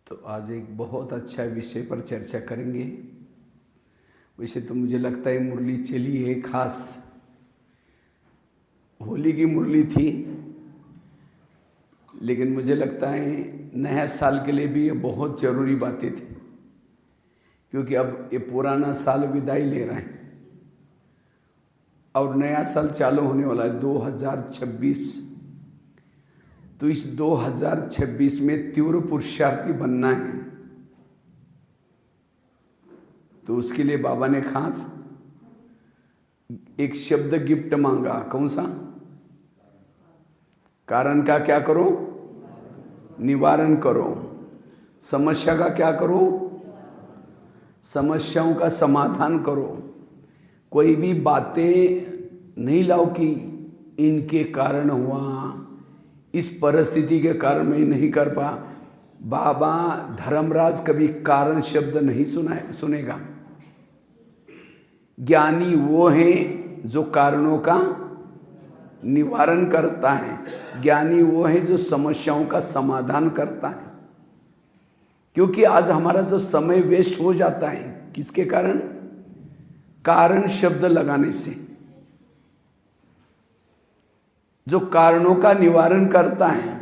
तो आज एक बहुत अच्छा विषय पर चर्चा करेंगे। वैसे तो मुझे लगता है मुरली चली है, खास होली की मुरली थी, लेकिन मुझे लगता है नया साल के लिए भी ये बहुत ज़रूरी बातें थी, क्योंकि अब ये पुराना साल विदाई ले रहा है और नया साल चालू होने वाला है 2026। तो इस 2026 में तीव्र पुरुषार्थी बनना है। तो उसके लिए बाबा ने खास एक शब्द गिफ्ट मांगा। कौन सा? कारण का क्या करो? निवारण करो। समस्या का क्या करो? समस्याओं का समाधान करो। कोई भी बातें नहीं लाओ कि इनके कारण हुआ, इस परिस्थिति के कारण मैं नहीं कर पा। बाबा धर्मराज कभी कारण शब्द नहीं सुनेगा। ज्ञानी वो है जो कारणों का निवारण करता है। ज्ञानी वो है जो समस्याओं का समाधान करता है। क्योंकि आज हमारा जो समय वेस्ट हो जाता है, किसके कारण? कारण शब्द लगाने से। जो कारणों का निवारण करता है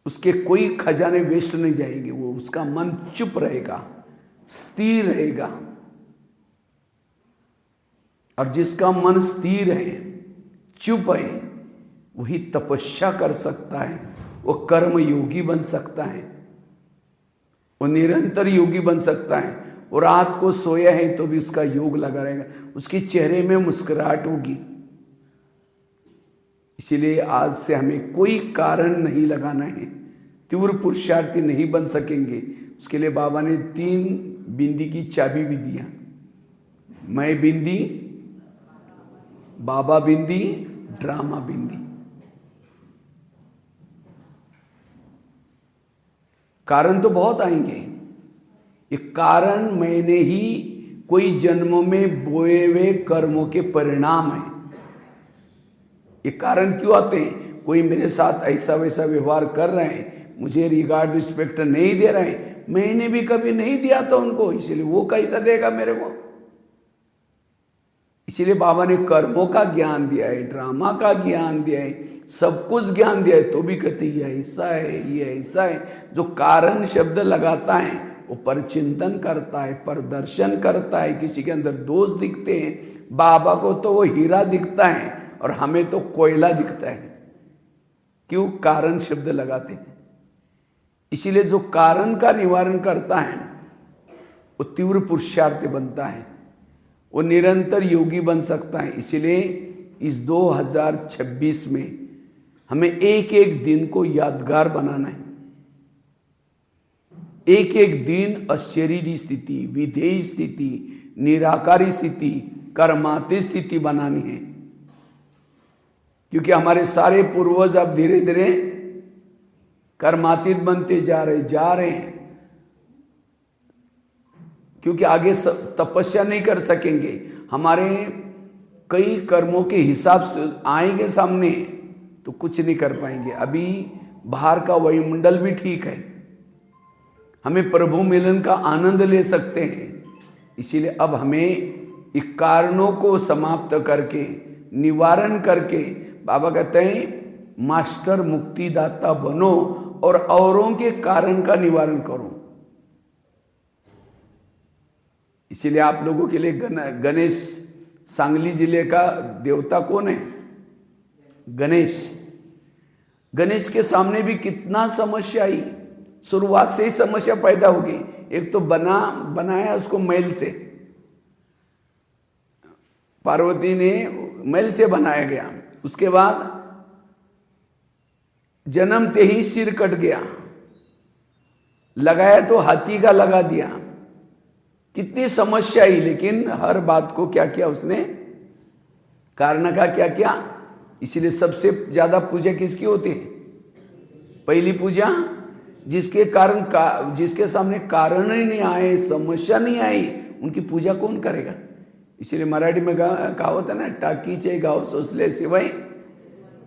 उसके कोई खजाने वेस्ट नहीं जाएंगे। वो उसका मन चुप रहेगा, स्थिर रहेगा। और जिसका मन स्थिर है, चुप है, वही तपस्या कर सकता है, वो कर्म योगी बन सकता है, वो निरंतर योगी बन सकता है। और रात को सोया है तो भी उसका योग लगा रहेगा, उसके चेहरे में मुस्कुराहट होगी। इसीलिए आज से हमें कोई कारण नहीं लगाना है। तीव्र पुरुषार्थी नहीं बन सकेंगे। उसके लिए बाबा ने 3 बिंदी की चाबी भी दिया। मैं बिंदी, बाबा बिंदी, ड्रामा बिंदी। कारण तो बहुत आएंगे। ये कारण मैंने ही कोई जन्मों में बोए हुए कर्मों के परिणाम है। ये कारण क्यों आते हैं? कोई मेरे साथ ऐसा वैसा व्यवहार कर रहे हैं, मुझे रिगार्ड रिस्पेक्ट नहीं दे रहे हैं, मैंने भी कभी नहीं दिया था उनको, इसलिए वो कैसा देगा मेरे को? इसीलिए बाबा ने कर्मों का ज्ञान दिया है, ड्रामा का ज्ञान दिया है, सब कुछ ज्ञान दिया है, तो भी कहते ये ऐसा है, ये ऐसा है। जो कारण शब्द लगाता है वो परचिंतन करता है, प्रदर्शन करता है। किसी के अंदर दोष दिखते हैं, बाबा को तो वो हीरा दिखता है और हमें तो कोयला दिखता है। क्यों? कारण शब्द लगाते हैं। इसीलिए जो कारण का निवारण करता है वो तीव्र पुरुषार्थी बनता है, वो निरंतर योगी बन सकता है। इसीलिए इस 2026 में हमें एक एक दिन को यादगार बनाना है। एक एक दिन अशरीरी स्थिति, विधेय स्थिति, निराकारी स्थिति, कर्मातीत स्थिति बनानी है। क्योंकि हमारे सारे पूर्वज अब धीरे धीरे कर्मातीत बनते जा रहे हैं। क्योंकि आगे तपस्या नहीं कर सकेंगे। हमारे कई कर्मों के हिसाब से आएंगे सामने तो कुछ नहीं कर पाएंगे। अभी बाहर का वायुमंडल भी ठीक है, हमें प्रभु मिलन का आनंद ले सकते हैं। इसीलिए अब हमें इन कारणों को समाप्त करके, निवारण करके, बाबा कहते हैं मास्टर मुक्तिदाता बनो और औरों के कारण का निवारण करो। इसीलिए आप लोगों के लिए गणेश, सांगली जिले का देवता कौन है? गणेश। गणेश के सामने भी कितना समस्या आई। शुरुआत से ही समस्या पैदा होगी। एक तो बनाया उसको मैल से, पार्वती ने मैल से बनाया गया। उसके बाद जन्मते ही सिर कट गया, लगाया तो हाथी का लगा दिया। कितनी समस्या आई, लेकिन हर बात को क्या किया उसने? कारण का क्या किया? इसलिए सबसे ज्यादा पूजा किसकी होती है? पहली पूजा जिसके कारण जिसके सामने कारण ही नहीं आए, समस्या नहीं आई, उनकी पूजा कौन करेगा? इसलिए मराठी में कहावत है ना, टाकीचे गाव सोसले शिवाय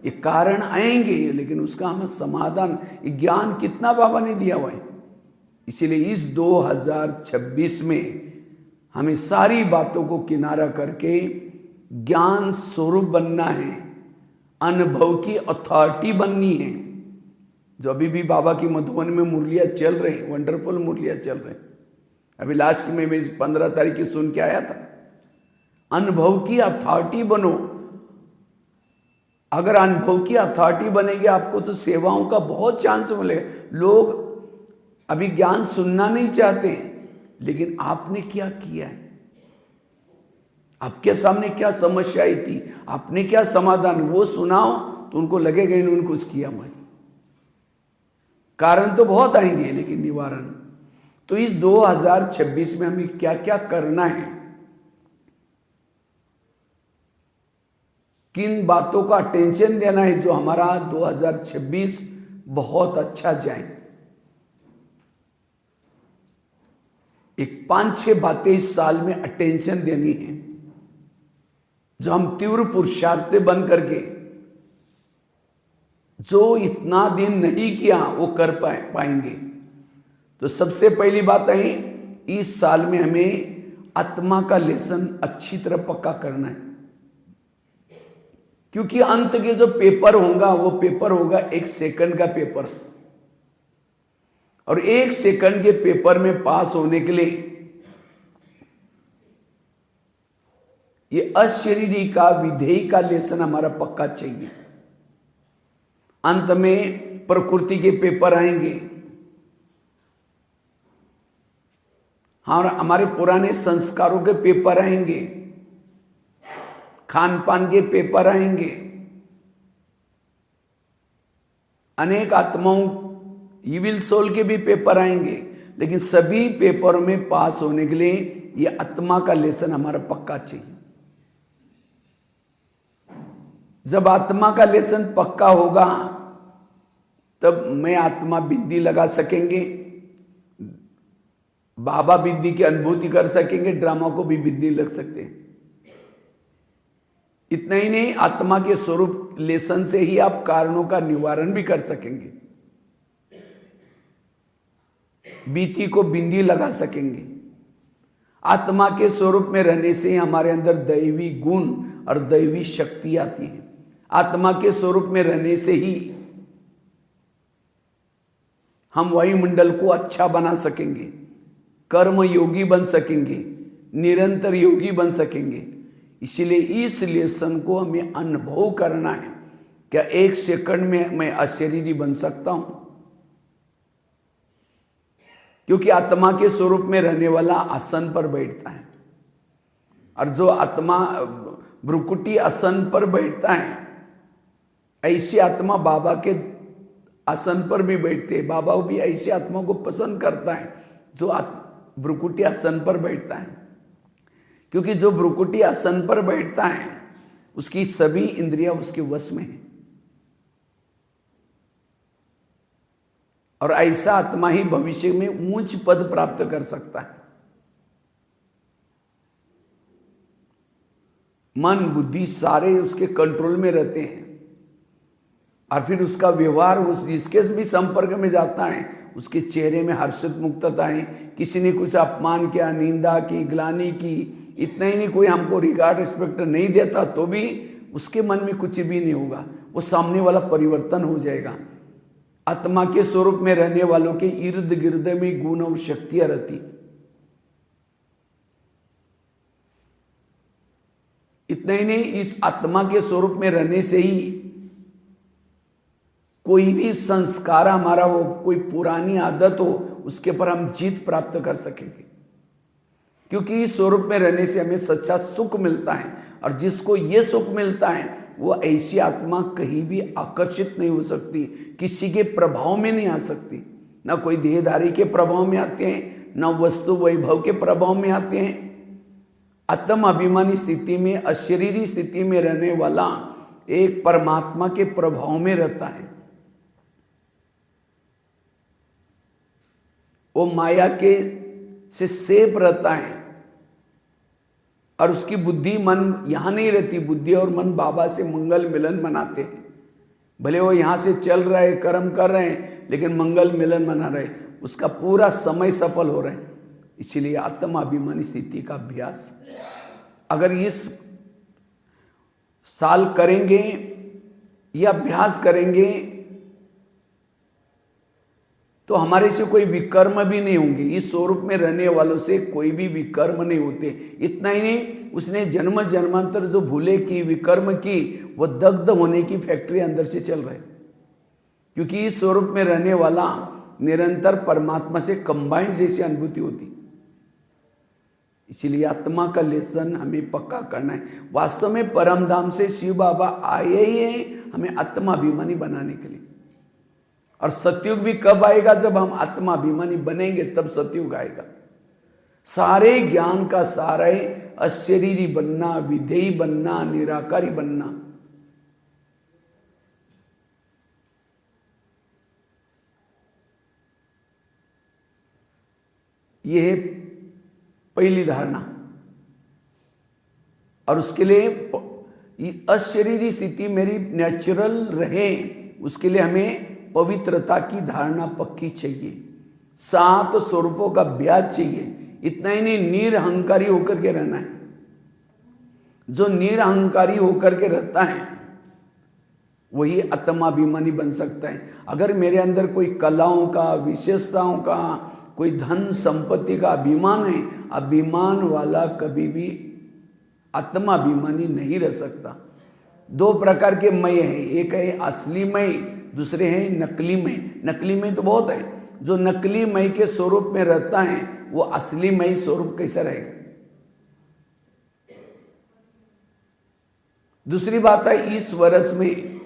ये कारण आएंगे, लेकिन उसका हमें समाधान, ये ज्ञान कितना बाबा ने दिया हुआ है। इसीलिए इस 2026 में हमें सारी बातों को किनारा करके ज्ञान स्वरूप बनना है, अनुभव की अथॉरिटी बननी है। जो अभी भी बाबा की मधुबन में मुरलियाँ चल रही, वंडरफुल मुरलियाँ चल रही। अभी लास्ट में मैं 15 तारीख की सुन के आया था। अनुभव की अथॉरिटी बनो। अगर अनुभव की अथॉरिटी बनेगी आपको तो सेवाओं का बहुत चांस मिलेगा। लोग अभी ज्ञान सुनना नहीं चाहते, लेकिन आपने क्या किया है, आपके सामने क्या समस्या आई थी, आपने क्या समाधान, वो सुनाओ तो उनको लगेगा इन्होंने कुछ किया। मैं कारण तो बहुत आएंगे, लेकिन निवारण। तो इस 2026 में हमें क्या क्या करना है, किन बातों का अटेंशन देना है, जो हमारा 2026 बहुत अच्छा जाए। एक 5-6 बातें इस साल में अटेंशन देनी है, जो हम तीव्र पुरुषार्थ बन करके जो इतना दिन नहीं किया वो कर पाएंगे। तो सबसे पहली बात है, इस साल में हमें आत्मा का लेसन अच्छी तरह पक्का करना है। क्योंकि अंत के जो पेपर होगा वो पेपर होगा 1 सेकंड का पेपर, और 1 सेकंड के पेपर में पास होने के लिए ये अशरीरी का विधेयी का लेसन हमारा पक्का चाहिए। अंत में प्रकृति के पेपर आएंगे, हमारे पुराने संस्कारों के पेपर आएंगे, खान पान के पेपर आएंगे, अनेक आत्माओं इविल सोल के भी पेपर आएंगे। लेकिन सभी पेपरों में पास होने के लिए ये आत्मा का लेसन हमारा पक्का चाहिए। जब आत्मा का लेसन पक्का होगा तब मैं आत्मा बिंदी लगा सकेंगे, बाबा बिंदी की अनुभूति कर सकेंगे, ड्रामा को भी बिंदी लग सकते हैं। इतना ही नहीं, आत्मा के स्वरूप लेसन से ही आप कारणों का निवारण भी कर सकेंगे, बीती को बिंदी लगा सकेंगे। आत्मा के स्वरूप में रहने से ही हमारे अंदर दैवी गुण और दैवी शक्ति आती है। आत्मा के स्वरूप में रहने से ही हम वायुमंडल को अच्छा बना सकेंगे, कर्म योगी बन सकेंगे, निरंतर योगी बन सकेंगे। इसलिए इस लेसन को हमें अनुभव करना है। क्या 1 सेकंड में मैं अशरीरी बन सकता हूं? क्योंकि आत्मा के स्वरूप में रहने वाला आसन पर बैठता है, और जो आत्मा भ्रुकुटी आसन पर बैठता है, ऐसी आत्मा बाबा के आसन पर भी बैठते हैं। बाबा भी ऐसी आत्मा को पसंद करता है जो भ्रुकुटी आसन पर बैठता है। क्योंकि जो भ्रुकुटी आसन पर बैठता है उसकी सभी इंद्रियां उसके वश में है, और ऐसा आत्मा ही भविष्य में ऊंच पद प्राप्त कर सकता है। मन बुद्धि सारे उसके कंट्रोल में रहते हैं, और फिर उसका व्यवहार उस जिसके भी संपर्क में जाता है उसके चेहरे में हर्षित मुक्तता है। किसी ने कुछ अपमान किया, निंदा की, ग्लानि की, इतना ही नहीं, कोई हमको रिगार्ड रिस्पेक्ट नहीं देता तो भी उसके मन में कुछ भी नहीं होगा, वो सामने वाला परिवर्तन हो जाएगा। आत्मा के स्वरूप में रहने वालों के इर्द गिर्द में गुण और शक्तियां रहती। इतना ही नहीं, इस आत्मा के स्वरूप में रहने से ही कोई भी संस्कार हमारा हो, कोई पुरानी आदत हो, उसके पर हम जीत प्राप्त कर सकेंगे। क्योंकि इस स्वरूप में रहने से हमें सच्चा सुख मिलता है, और जिसको ये सुख मिलता है वो ऐसी आत्मा कहीं भी आकर्षित नहीं हो सकती, किसी के प्रभाव में नहीं आ सकती। ना कोई देहधारी के प्रभाव में आते हैं, ना वस्तु वैभव के प्रभाव में आते हैं। आत्म अभिमानी स्थिति में, अशरीरी स्थिति में रहने वाला एक परमात्मा के प्रभाव में रहता है। वो माया के से सेप रहता है, और उसकी बुद्धि मन यहां नहीं रहती। बुद्धि और मन बाबा से मंगल मिलन मनाते हैं, भले वो यहाँ से चल रहा है, कर्म कर रहे हैं, लेकिन मंगल मिलन मना रहे, उसका पूरा समय सफल हो रहा है। इसीलिए आत्माभिमानी स्थिति का अभ्यास अगर इस साल करेंगे या अभ्यास करेंगे तो हमारे से कोई विकर्म भी नहीं होंगे। इस स्वरूप में रहने वालों से कोई भी विकर्म नहीं होते। इतना ही नहीं, उसने जन्म जन्मांतर जो भूले की, विकर्म की, वो दग्ध होने की फैक्ट्री अंदर से चल रहे, क्योंकि इस स्वरूप में रहने वाला निरंतर परमात्मा से कंबाइंड जैसी अनुभूति होती। इसीलिए आत्मा का लेसन हमें पक्का करना है। वास्तव में परम धाम से शिव बाबा आए ही हैं हमें आत्माभिमानी बनाने के लिए। और सतयुग भी कब आएगा? जब हम आत्माभिमानी बनेंगे, तब सतयुग आएगा। सारे ज्ञान का सार है अशरीरी बनना, विधेयी बनना, निराकारी बनना। यह है पहली धारणा। और उसके लिए अशरीरी स्थिति मेरी नेचुरल रहे, उसके लिए हमें पवित्रता की धारणा पक्की चाहिए। 7 स्वरूपों का अभ्यास चाहिए। इतना ही नहीं, निरहंकारी होकर के रहना है। जो निरहंकारी होकर के रहता है वही आत्माभिमानी बन सकता है। अगर मेरे अंदर कोई कलाओं का, विशेषताओं का, कोई धन संपत्ति का अभिमान है, अभिमान वाला कभी भी आत्माभिमानी नहीं रह सकता। 2 प्रकार के मय हैं, एक है असली मय, दूसरे हैं नकली मय। नकली मय तो बहुत है। जो नकली मय के स्वरूप में रहता है वो असली मय स्वरूप कैसा रहेगा? दूसरी बात है, इस वर्ष में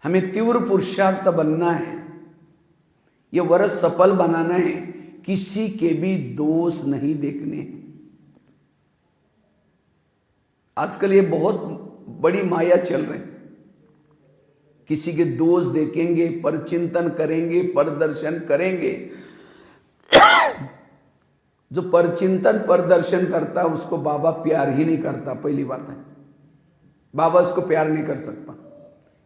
हमें तीव्र पुरुषार्थ बनना है। ये वर्ष सफल बनाना है, किसी के भी दोष नहीं देखने। आजकल ये बहुत बड़ी माया चल रही। किसी के दोष देखेंगे, परचिंतन करेंगे, परदर्शन करेंगे। जो परचिंतन परदर्शन करता है उसको बाबा प्यार ही नहीं करता। पहली बात है, बाबा उसको प्यार नहीं कर सकता,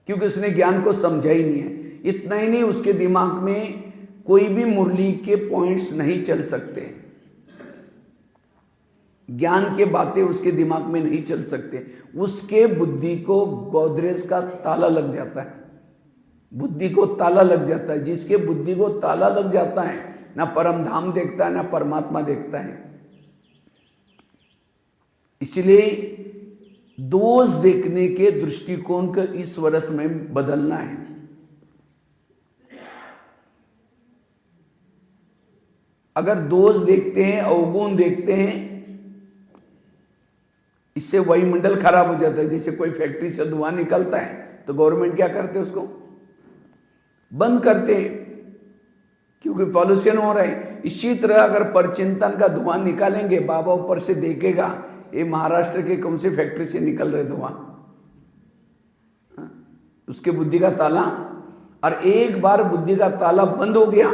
क्योंकि उसने ज्ञान को समझा ही नहीं है। इतना ही नहीं, उसके दिमाग में कोई भी मुरली के पॉइंट्स नहीं चल सकते, ज्ञान के बातें उसके दिमाग में नहीं चल सकते। उसके बुद्धि को गोदरेज का ताला लग जाता है, बुद्धि को ताला लग जाता है। जिसके बुद्धि को ताला लग जाता है, ना परम धाम देखता है, ना परमात्मा देखता है। इसलिए दोष देखने के दृष्टिकोण को इस वर्ष में बदलना है। अगर दोष देखते हैं, अवगुण देखते हैं, इससे वायुमंडल खराब हो जाता है। जैसे कोई फैक्ट्री से धुआं निकलता है तो गवर्नमेंट क्या करते हैं? उसको बंद करते हैं, क्योंकि पॉल्यूशन हो रहा है। इसी तरह अगर परचिंतन का धुआं निकालेंगे, बाबा ऊपर से देखेगा ये महाराष्ट्र के कौन से फैक्ट्री से निकल रहे धुआं, उसके बुद्धि का ताला। और एक बार बुद्धि का ताला बंद हो गया,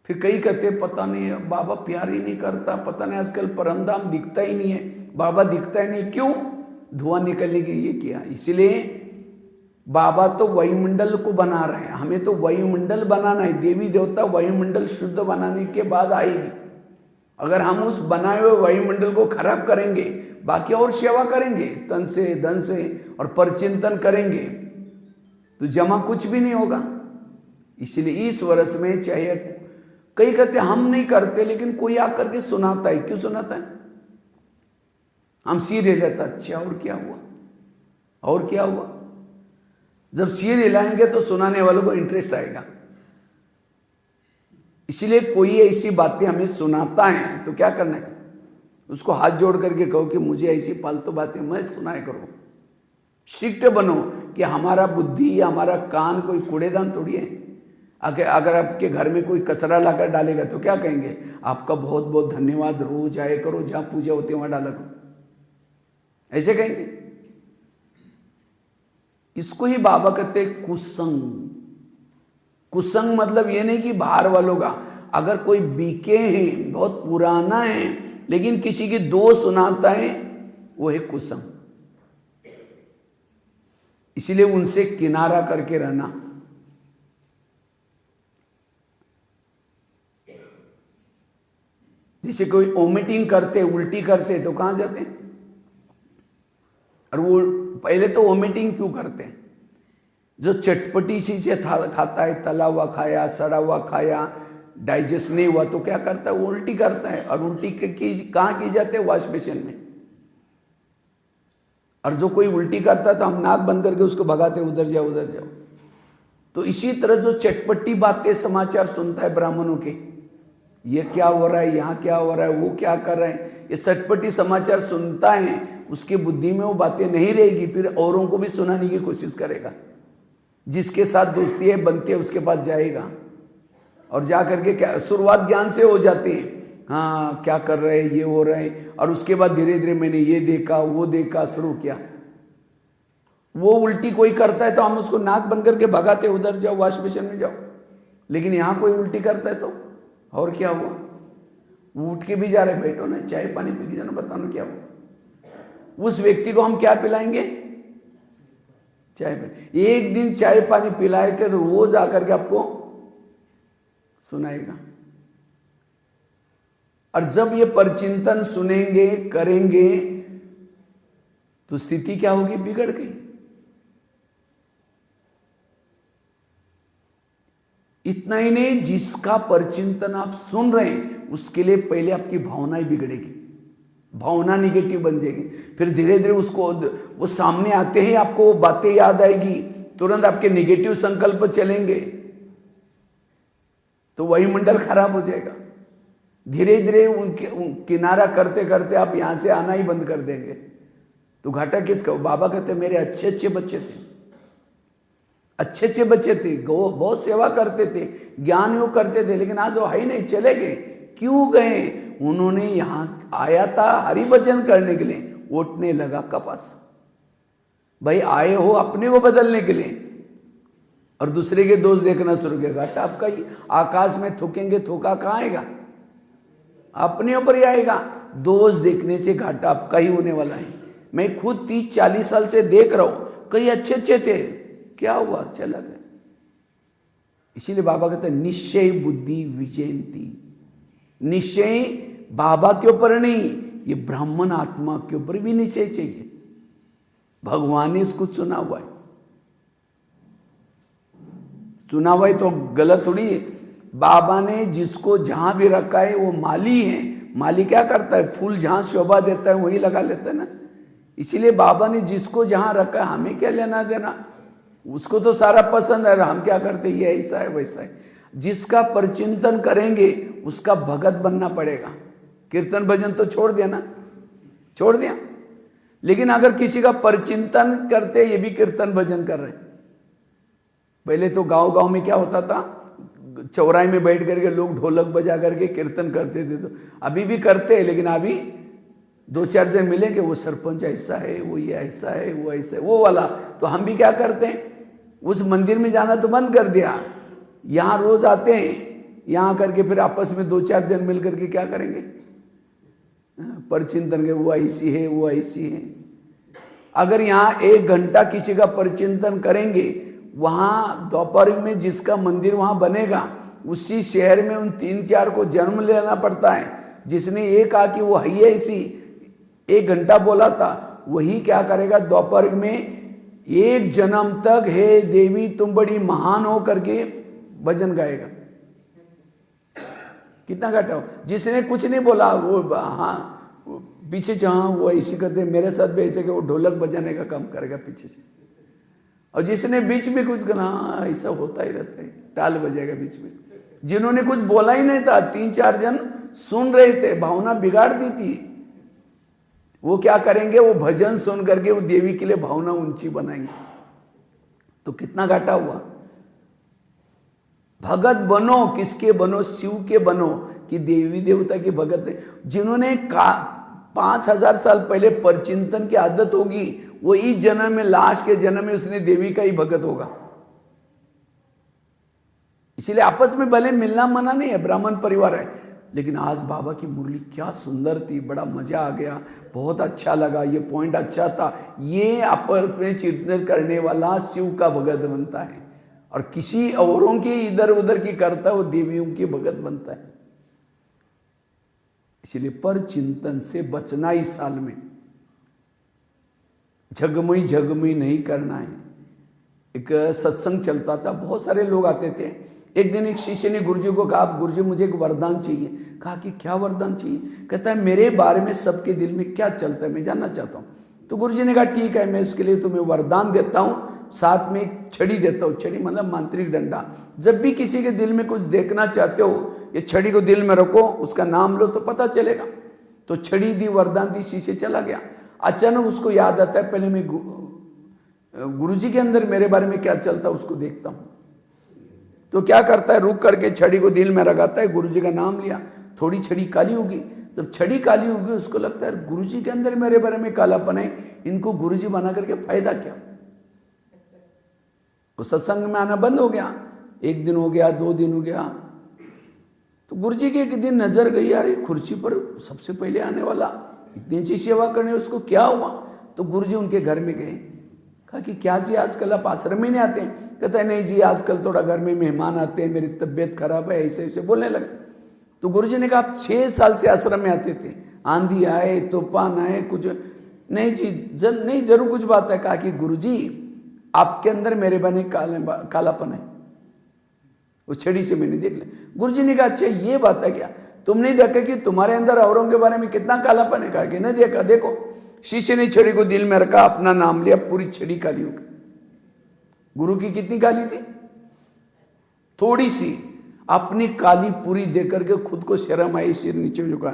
फिर कई कहते पता नहीं बाबा प्यार ही नहीं करता, पता नहीं आजकल परमधाम दिखता ही नहीं है, बाबा दिखता ही नहीं। क्यों? धुआं निकलने के लिए किया। इसलिए बाबा तो वायुमंडल को बना रहे हैं, हमें तो वायुमंडल बनाना है। देवी देवता वायुमंडल शुद्ध बनाने के बाद आएगी। अगर हम उस बनाए हुए वायुमंडल को खराब करेंगे, बाकी और सेवा करेंगे तन से, धन से, और परचिंतन करेंगे, तो जमा कुछ भी नहीं होगा। इसलिए इस वर्ष में चाहे कई कहते हम नहीं करते, लेकिन कोई आकर के सुनाता है। क्यों सुनाता है? हम सिर हिलाता, अच्छा और क्या हुआ, और क्या हुआ। जब सिर हिलाएंगे तो सुनाने वालों को इंटरेस्ट आएगा। इसलिए कोई ऐसी बातें हमें सुनाता है तो क्या करना है? उसको हाथ जोड़ करके कहो कि मुझे ऐसी फालतू बातें मत सुनाया करो। स्ट्रिक्ट बनो कि हमारा बुद्धि या हमारा कान कोई कूड़ेदान थोड़ी है। अगर आपके घर में कोई कचरा लाकर डालेगा तो क्या कहेंगे? आपका बहुत बहुत धन्यवाद, रोज आए करो, जहाँ पूजा होती है वहाँ डाला करो, ऐसे कहेंगे। इसको ही बाबा कहते हैं कुसंग। कुसंग मतलब ये नहीं कि बाहर वालों का, अगर कोई बीके हैं, बहुत पुराना है, लेकिन किसी की दोष सुनाता है, वो है कुसंग। इसलिए उनसे किनारा करके रहना। जैसे कोई वोमिटिंग करते, उल्टी करते तो कहाँ जाते हैं? और वो पहले तो वोमिटिंग क्यों करते हैं? जो चटपटी चीजें खाता है, तला हुआ खाया, सड़ा हुआ खाया, डाइजेस्ट नहीं हुआ तो क्या करता है? वो उल्टी करता है। और उल्टी कहाँ की जाते हैं? वॉश बेसिन में। और जो कोई उल्टी करता है तो हम नाक बंद करके उसको भगाते, उधर जाओ उधर जाओ। तो इसी तरह जो चटपटी बातें समाचार सुनता है ब्राह्मणों के, ये क्या हो रहा है, यहाँ क्या हो रहा है, वो क्या कर रहे हैं, ये चटपटी समाचार सुनता है, उसकी बुद्धि में वो बातें नहीं रहेगी, फिर औरों को भी सुनाने की कोशिश करेगा। जिसके साथ दोस्ती है बनती है उसके पास जाएगा, और जा करके क्या शुरुआत ज्ञान से हो जाती है, हाँ क्या कर रहे हैं, ये हो रहे हैं, और उसके बाद धीरे धीरे मैंने ये देखा वो देखा शुरू किया। वो उल्टी कोई करता है तो हम उसको नाक बंद करके भगाते, उधर जाओ वॉश बेसिन में जाओ। लेकिन यहाँ कोई उल्टी करता है तो और क्या हुआ? उठ के भी जा रहे, बैठो ना, चाय पानी पी के जाना, बताओ ना क्या हुआ? उस व्यक्ति को हम क्या पिलाएंगे? चाय पानी। एक दिन चाय पानी पिलाए के रोज आकर के आपको सुनाएगा। और जब ये परचिंतन सुनेंगे करेंगे तो स्थिति क्या होगी? बिगड़ गई। इतना ही नहीं, जिसका परचिंतन आप सुन रहे हैं उसके लिए पहले आपकी भावनाएं बिगड़ेगी, भावना निगेटिव बन जाएगी। फिर धीरे धीरे उसको वो सामने आते ही आपको वो बातें याद आएगी, तुरंत आपके निगेटिव संकल्प चलेंगे, तो वही मंडल खराब हो जाएगा। धीरे धीरे उनके किनारा करते करते आप यहां से आना ही बंद कर देंगे। तो घाटा किसका? बाबा कहते मेरे अच्छे अच्छे बच्चे थे, अच्छे अच्छे बच्चे थे, गो बहुत सेवा करते थे, ज्ञान योग करते थे, लेकिन आज वो है ही नहीं, चले गए। क्यों गए? उन्होंने यहाँ आया था हरि भजन करने के लिए, उठने लगा कपास। भाई आए हो अपने को बदलने के लिए और दूसरे के दोष देखना शुरू किया। घाटा आपका ही। आकाश में थूकेंगे, थूका कहाँ आएगा? अपने ऊपर ही आएगा। दोष देखने से घाटा आपका ही होने वाला है। मैं खुद 30-40 साल से देख रहा हूं, कई अच्छे अच्छे थे, क्या हुआ? चला गया। इसीलिए बाबा कहते हैं निश्चय बुद्धि विजयंती। निश्चय बाबा के ऊपर नहीं, ये ब्राह्मण आत्मा के ऊपर भी निश्चय चाहिए। भगवान ने इसको चुना हुआ है, चुना हुआ है तो गलत थोड़ी है। बाबा ने जिसको जहां भी रखा है वो माली है। माली क्या करता है? फूल जहां शोभा देता है वही लगा लेता है ना। इसीलिए बाबा ने जिसको जहां रखा है, हमें क्या लेना देना? उसको तो सारा पसंद है, हम क्या करते, ये ऐसा है वैसा है। जिसका परचिंतन करेंगे उसका भगत बनना पड़ेगा। कीर्तन भजन तो छोड़ दिया ना, छोड़ दिया। लेकिन अगर किसी का परचिंतन करते, ये भी कीर्तन भजन कर रहे हैं। पहले तो गांव गांव में क्या होता था, चौराहे में बैठ करके लोग ढोलक बजा करके कीर्तन करते थे। तो अभी भी करते हैं, लेकिन अभी 2-4 जन मिलेंगे, वो सरपंच ऐसा है, वो ये ऐसा है, वो ऐसा है, वो वाला। तो हम भी क्या करते हैं, उस मंदिर में जाना तो बंद कर दिया। यहाँ रोज आते हैं, यहाँ करके फिर आपस में 2-4 जन मिल करके क्या करेंगे? परचिंतन के, वो ऐसी है, वो ऐसी है। अगर यहाँ 1 घंटा किसी का परचिंतन करेंगे, वहाँ दोपहर में जिसका मंदिर वहाँ बनेगा, उसी शहर में उन 3-4 को जन्म लेना पड़ता है। जिसने ये कहा कि वो है ऐसी, 1 घंटा बोला था, वही क्या करेगा? दोपहर में 1 जन्म तक हे देवी तुम बड़ी महान हो करके भजन गाएगा। कितना घाटा हो? जिसने कुछ नहीं बोला वो हाँ पीछे से, हाँ वो ऐसी करते, मेरे साथ भी ऐसे कि वो ढोलक बजाने का काम करेगा पीछे से। और जिसने बीच में कुछ करना, हाँ ऐसा होता ही रहता है, टाल बजाएगा बीच में। जिन्होंने कुछ बोला ही नहीं था, 3-4 जन सुन रहे थे, भावना बिगाड़ दी थी, वो क्या करेंगे? वो भजन सुन करके वो देवी के लिए भावना ऊंची बनाएंगे। तो कितना घाटा हुआ? भगत बनो, किसके बनो? शिव के बनो कि देवी देवता के भगत है। जिन्होंने 5000 साल पहले परचिंतन की आदत होगी, वो इस जन्म में, लास्ट के जन्म में उसने देवी का ही भगत होगा। इसीलिए आपस में भले मिलना मना नहीं है, ब्राह्मण परिवार है, लेकिन आज बाबा की मुरली क्या सुंदर थी, बड़ा मजा आ गया, बहुत अच्छा लगा, ये पॉइंट अच्छा था। ये आपस में चिंतन करने वाला शिव का भगत बनता है, और किसी औरों की इधर उधर की करता है वो देवियों की भगत बनता है। इसलिए पर चिंतन से बचना इस साल में, झगमुई झगमुई नहीं करना है। एक सत्संग चलता था, बहुत सारे लोग आते थे। एक दिन एक शिष्य ने गुरुजी को कहा, गुरुजी मुझे एक वरदान चाहिए। कहा कि क्या वरदान चाहिए? कहता है मेरे बारे में सबके दिल में क्या चलता है मैं जानना चाहता हूँ। तो गुरुजी ने कहा ठीक है, मैं उसके लिए तुम्हें वरदान देता हूँ, साथ में एक छड़ी देता हूँ। छड़ी मतलब मांत्रिक डंडा। जब भी किसी के दिल में कुछ देखना चाहते हो, ये छड़ी को दिल में रखो, उसका नाम लो तो पता चलेगा। तो छड़ी दी, वरदान दी, शिष्य चला गया। अचानक उसको याद आता है, पहले मैं गुरुजी के अंदर मेरे बारे में क्या चलता है उसको देखता हूँ। तो क्या करता है, रुक करके छड़ी को दिल में लगाता है, गुरुजी का नाम लिया, थोड़ी छड़ी काली होगी। जब छड़ी काली होगी उसको लगता है गुरुजी के अंदर मेरे बारे में कालापन है, इनको गुरुजी बना करके फायदा क्या। वो सत्संग में आना बंद हो गया। एक दिन हो गया, 2 दिन हो गया, तो गुरुजी की एक दिन नजर गई, यार ये कुर्सी पर सबसे पहले आने वाला, इतनी अच्छी सेवा करने, उसको क्या हुआ। तो गुरुजी उनके घर में गए। कहा कि क्या जी आजकल आप आश्रम में नहीं आते? कहता है नहीं जी, आजकल थोड़ा घर में मेहमान आते हैं, मेरी तबीयत खराब है, ऐसे ऐसे बोलने लगे। तो गुरुजी ने कहा आप 6 साल से आश्रम में आते थे, आंधी आए तूफान आए कुछ नहीं जी, नहीं जरूर कुछ बात है। कहा कि गुरुजी आपके अंदर मेरे बने कालापन है, वो छड़ी से मैंने देख लिया। गुरुजी ने कहा अच्छा ये बात है क्या, तुमने देखा कि तुम्हारे अंदर औरों के बारे में कितना कालापन है? कहा कि नहीं देखा। देखो, शिष्य ने छड़ी को दिल में रखा, अपना नाम लिया, पूरी छड़ी काली हो गई। गुरु की कितनी काली थी? थोड़ी सी। अपनी काली पूरी देकर के खुद को शर्म आई, सिर नीचे झुका।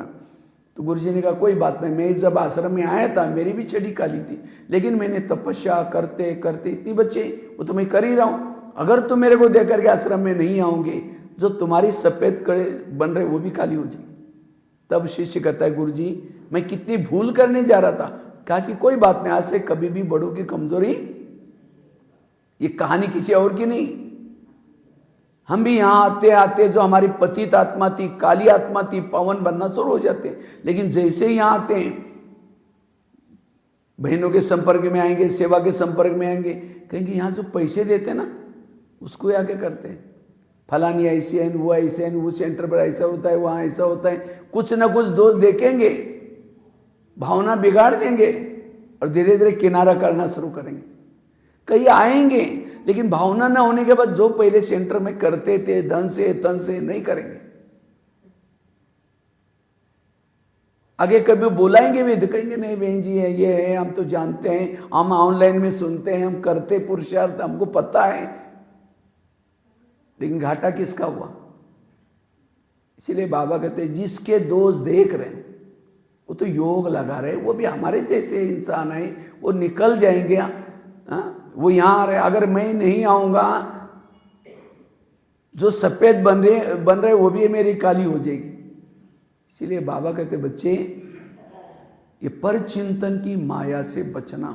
तो गुरुजी ने कहा कोई बात नहीं, मैं जब आश्रम में आया था मेरी भी छड़ी काली थी, लेकिन मैंने तपस्या करते करते इतनी बचे, वो तो मैं कर ही रहा हूँ। अगर तुम मेरे को देकर के आश्रम में नहीं आओगे, जो तुम्हारी सफेद कड़े बन रहे वो भी काली हो जाएगी। तब शिष्य कहता है गुरुजी मैं कितनी भूल करने जा रहा था। कहा कि कोई बात नहीं, आज से कभी भी बड़ों की कमजोरी, ये कहानी किसी और की नहीं। हम भी यहाँ आते आते जो हमारी पतित आत्मा थी, काली आत्मा थी, पवन बनना शुरू हो जाते हैं। लेकिन जैसे ही यहाँ आते हैं, बहनों के संपर्क में आएंगे, सेवा के संपर्क में आएंगे, कहेंगे यहाँ जो पैसे देते ना उसको आगे करते हैं, फलानी ऐसी है, वो ऐसे है, वो सेंटर पर ऐसा होता है, वहाँ ऐसा होता है, कुछ ना कुछ दोष देखेंगे, भावना बिगाड़ देंगे और धीरे धीरे किनारा करना शुरू करेंगे। कई आएंगे लेकिन भावना ना होने के बाद जो पहले सेंटर में करते थे धन से तन से नहीं करेंगे। आगे कभी बुलाएंगे भी तो कहेंगे नहीं बहन जी है, ये है, हम तो जानते हैं, हम ऑनलाइन में सुनते हैं, हम करते पुरुषार्थ, हमको पता है। लेकिन घाटा किसका हुआ? इसीलिए बाबा कहते हैं जिसके दोष देख रहे हैं वो तो योग लगा रहे, वो भी हमारे जैसे इंसान है, वो निकल जाएंगे। वो यहाँ आ रहे, अगर मैं नहीं आऊँगा जो सफ़ेद बन रहे वो भी मेरी काली हो जाएगी। इसीलिए बाबा कहते बच्चे ये पर चिंतन की माया से बचना।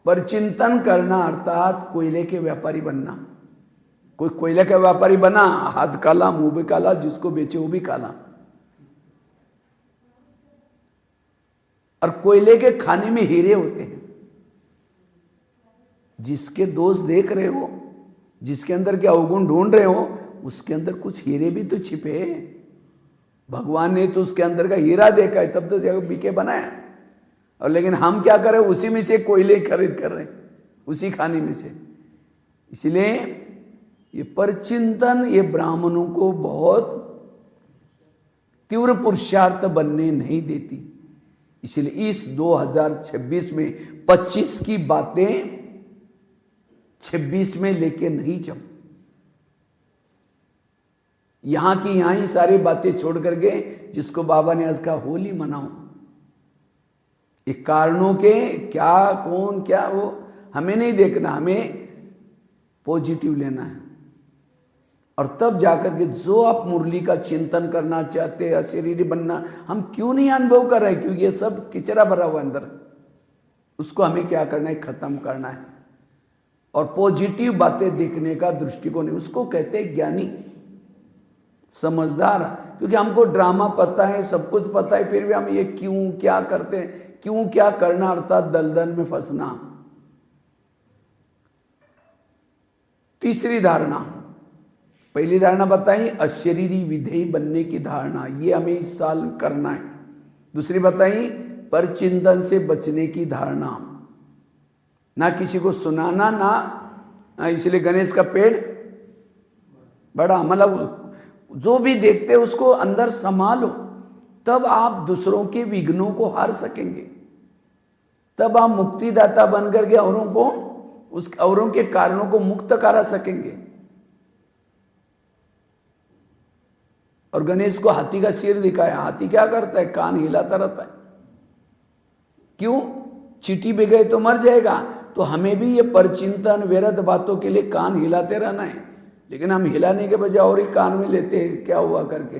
पर चिंतन करना अर्थात कोयले के व्यापारी बनना। कोई कोयले का व्यापारी बना, हाथ काला मुंह भी काला, जिसको बेचे वो भी काला। और कोयले के खाने में हीरे होते हैं। जिसके दोष देख रहे हो, जिसके अंदर के अवगुण ढूंढ रहे हो, उसके अंदर कुछ हीरे भी तो छिपे हैं। भगवान ने तो उसके अंदर का हीरा देखा है, तब तो जगह बीके बनाया। और लेकिन हम क्या करें, उसी में से कोयले खरीद कर रहे हैं, उसी खाने में से। इसलिए ये परचिंतन ये ब्राह्मणों को बहुत तीव्र पुरुषार्थ बनने नहीं देती। इसलिए इस 2026 में 25 की बातें 26 में लेके नहीं चल, यहां की यहां ही सारी बातें छोड़ करके जिसको बाबा ने आज कहा होली मनाओ। ये कारणों के क्या कौन क्या वो हमें नहीं देखना, हमें पॉजिटिव लेना है। और तब जाकर के जो आप मुरली का चिंतन करना चाहते हैं, अशरीरी बनना, हम क्यों नहीं अनुभव कर रहे हैं? क्योंकि ये सब किचरा भरा हुआ अंदर, उसको हमें क्या करना है, खत्म करना है। और पॉजिटिव बातें देखने का दृष्टिकोण है, उसको कहते हैं ज्ञानी, समझदार। क्योंकि हमको ड्रामा पता है, सब कुछ पता है, फिर भी हम ये क्यों क्या करते हैं, क्यों क्या करना, अर्थात दलदल में फंसना। तीसरी धारणा, पहली धारणा बताई अशरीरी विधेयी बनने की धारणा, ये हमें इस साल करना है। दूसरी बताई परचिंतन से बचने की धारणा, ना किसी को सुनाना, ना इसलिए गणेश का पेड़ बड़ा, मतलब जो भी देखते हैं उसको अंदर संभालो, तब आप दूसरों के विघ्नों को हार सकेंगे, तब आप मुक्तिदाता बन करके औरों को, उस औरों के कारणों को मुक्त करा सकेंगे। और गणेश को हाथी का सिर दिखाया, हाथी क्या करता है, कान हिलाता रहता है, क्यों, चींटी भी गए तो मर जाएगा। तो हमें भी ये परचिंतन व्यर्थ बातों के लिए कान हिलाते रहना है, लेकिन हम हिलाने के बजाय और ही कान में लेते हैं, क्या हुआ करके,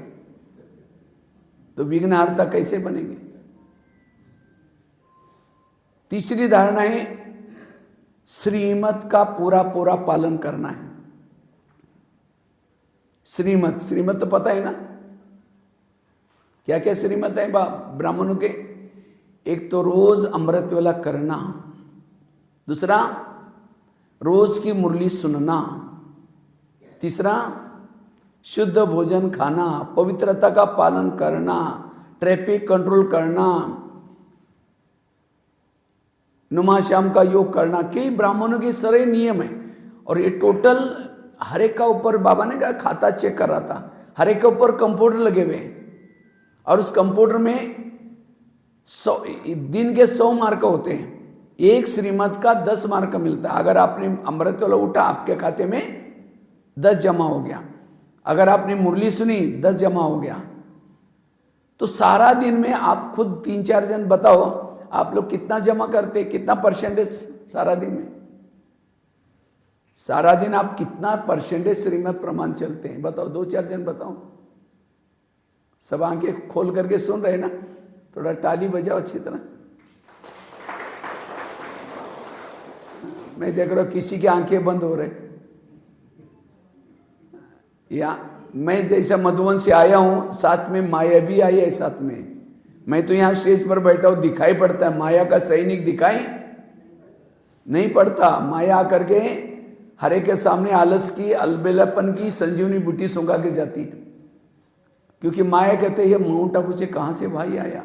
तो विघ्नहारता कैसे बनेंगे। तीसरी धारणा है श्रीमत का पूरा पूरा पालन करना है। श्रीमत, श्रीमत तो पता है ना, क्या क्या श्रीमत है ब्राह्मणों के, एक तो रोज अमृत वेला करना, दूसरा रोज की मुरली सुनना, तीसरा शुद्ध भोजन खाना, पवित्रता का पालन करना, ट्रैफिक कंट्रोल करना, नुमा शाम का योग करना, कई ब्राह्मणों के सारे नियम है। और ये टोटल हर एक का ऊपर, बाबा ने कहा खाता चेक कर रहा था, हर एक के ऊपर कंप्यूटर लगे हुए हैं, और उस कंप्यूटर में 100 दिन के 100 मार्क होते हैं, एक श्रीमत का 10 मार्क मिलता है। अगर आपने अमृत वाला उठा, आपके खाते में 10 जमा हो गया, अगर आपने मुरली सुनी 10 जमा हो गया। तो सारा दिन में आप खुद 3-4 जन बताओ, आप लोग कितना जमा करते, कितना परसेंटेज सारा दिन में, सारा दिन आप कितना परसेंटेज श्रीमत प्रमाण चलते हैं, बताओ, 2-4 जन बताओ। सब आंखें खोल करके सुन रहे ना, थोड़ा ताली बजाओ अच्छी तरह। मैं देख रहा हूं किसी की आंखें बंद हो रहे, या मैं जैसा मधुबन से आया हूं, साथ में माया भी आई है साथ में। मैं तो यहाँ स्टेज पर बैठा हूं, दिखाई पड़ता है, माया का सैनिक दिखाई नहीं पड़ता। माया आकर के हरे के सामने आलस की, अलबेलापन की संजीवनी बूटी सूंघा के जाती है, क्योंकि माया कहते हैं ये माउंट आबू से कहाँ से भाई आया,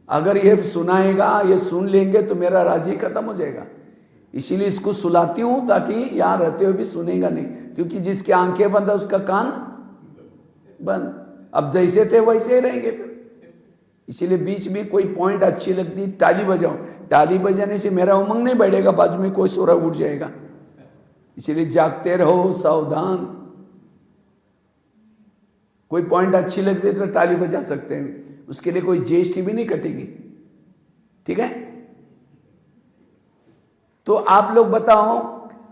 अगर ये सुनाएगा, ये सुन लेंगे तो मेरा राज्य खत्म हो जाएगा, इसीलिए इसको सुलाती हूँ ताकि यहाँ रहते हुए भी सुनेगा नहीं, क्योंकि जिसकी आंखें बंद है उसका कान बंद। अब जैसे थे वैसे ही रहेंगे फिर। इसीलिए बीच में कोई पॉइंट अच्छी लगती, ताली बजाओ, ताली बजाने से मेरा उमंग नहीं बढ़ेगा, बाजू में कोई सोरा उठ जाएगा। इसीलिए जागते रहो, सावधान। कोई पॉइंट अच्छी लगती है तो ताली बजा सकते हैं, उसके लिए कोई जीएसटी भी नहीं कटेगी, ठीक है। तो आप लोग बताओ,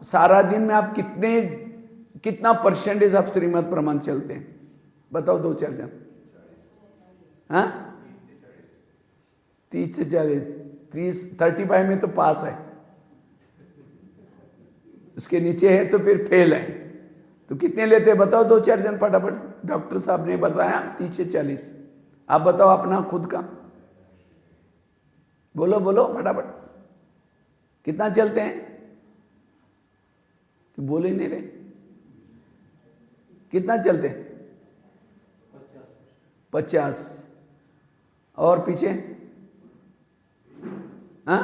सारा दिन में आप कितना परसेंटेज आप श्रीमत प्रमाण चलते हैं, बताओ 2-4 जन। हाँ, 30 से 40, 35 में तो पास है, उसके नीचे है तो फिर फेल है। तो कितने लेते हैं बताओ 2-4 जन फटाफट। डॉक्टर साहब ने बताया 30 से 40, आप बताओ अपना खुद का, बोलो बोलो फटाफट, कितना चलते हैं, कि बोले नहीं रहे, कितना चलते हैं? 50। और पीछे? हाँ,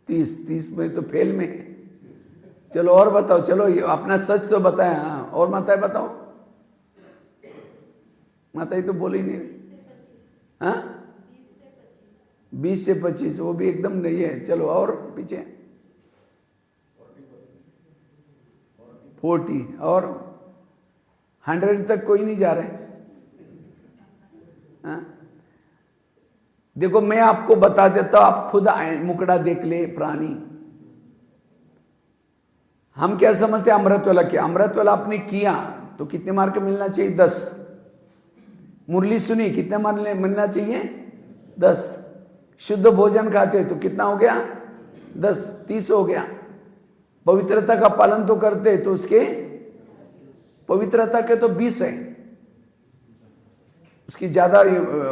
30 में तो फेल में है। चलो और बताओ, चलो ये अपना सच तो बताया। हाँ, और माताएं बताओ, माताएं तो बोले ही नहीं रहे। हाँ, 20 से 25, वो भी एकदम नहीं है। चलो और पीछे? 40, और 100 तक कोई नहीं जा रहे। हाँ? देखो मैं आपको बता देता हूं, आप खुद मुकड़ा देख ले प्राणी। हम क्या समझते हैं अमृत वाला, क्या अमृत वाला आपने किया तो कितने मार्क मिलना चाहिए? 10। मुरली सुनी, कितने मार्क मिलना चाहिए? 10। शुद्ध भोजन खाते तो कितना हो गया? 10। 30 हो गया। पवित्रता का पालन तो करते, तो उसके पवित्रता के तो 20 है, उसकी ज्यादा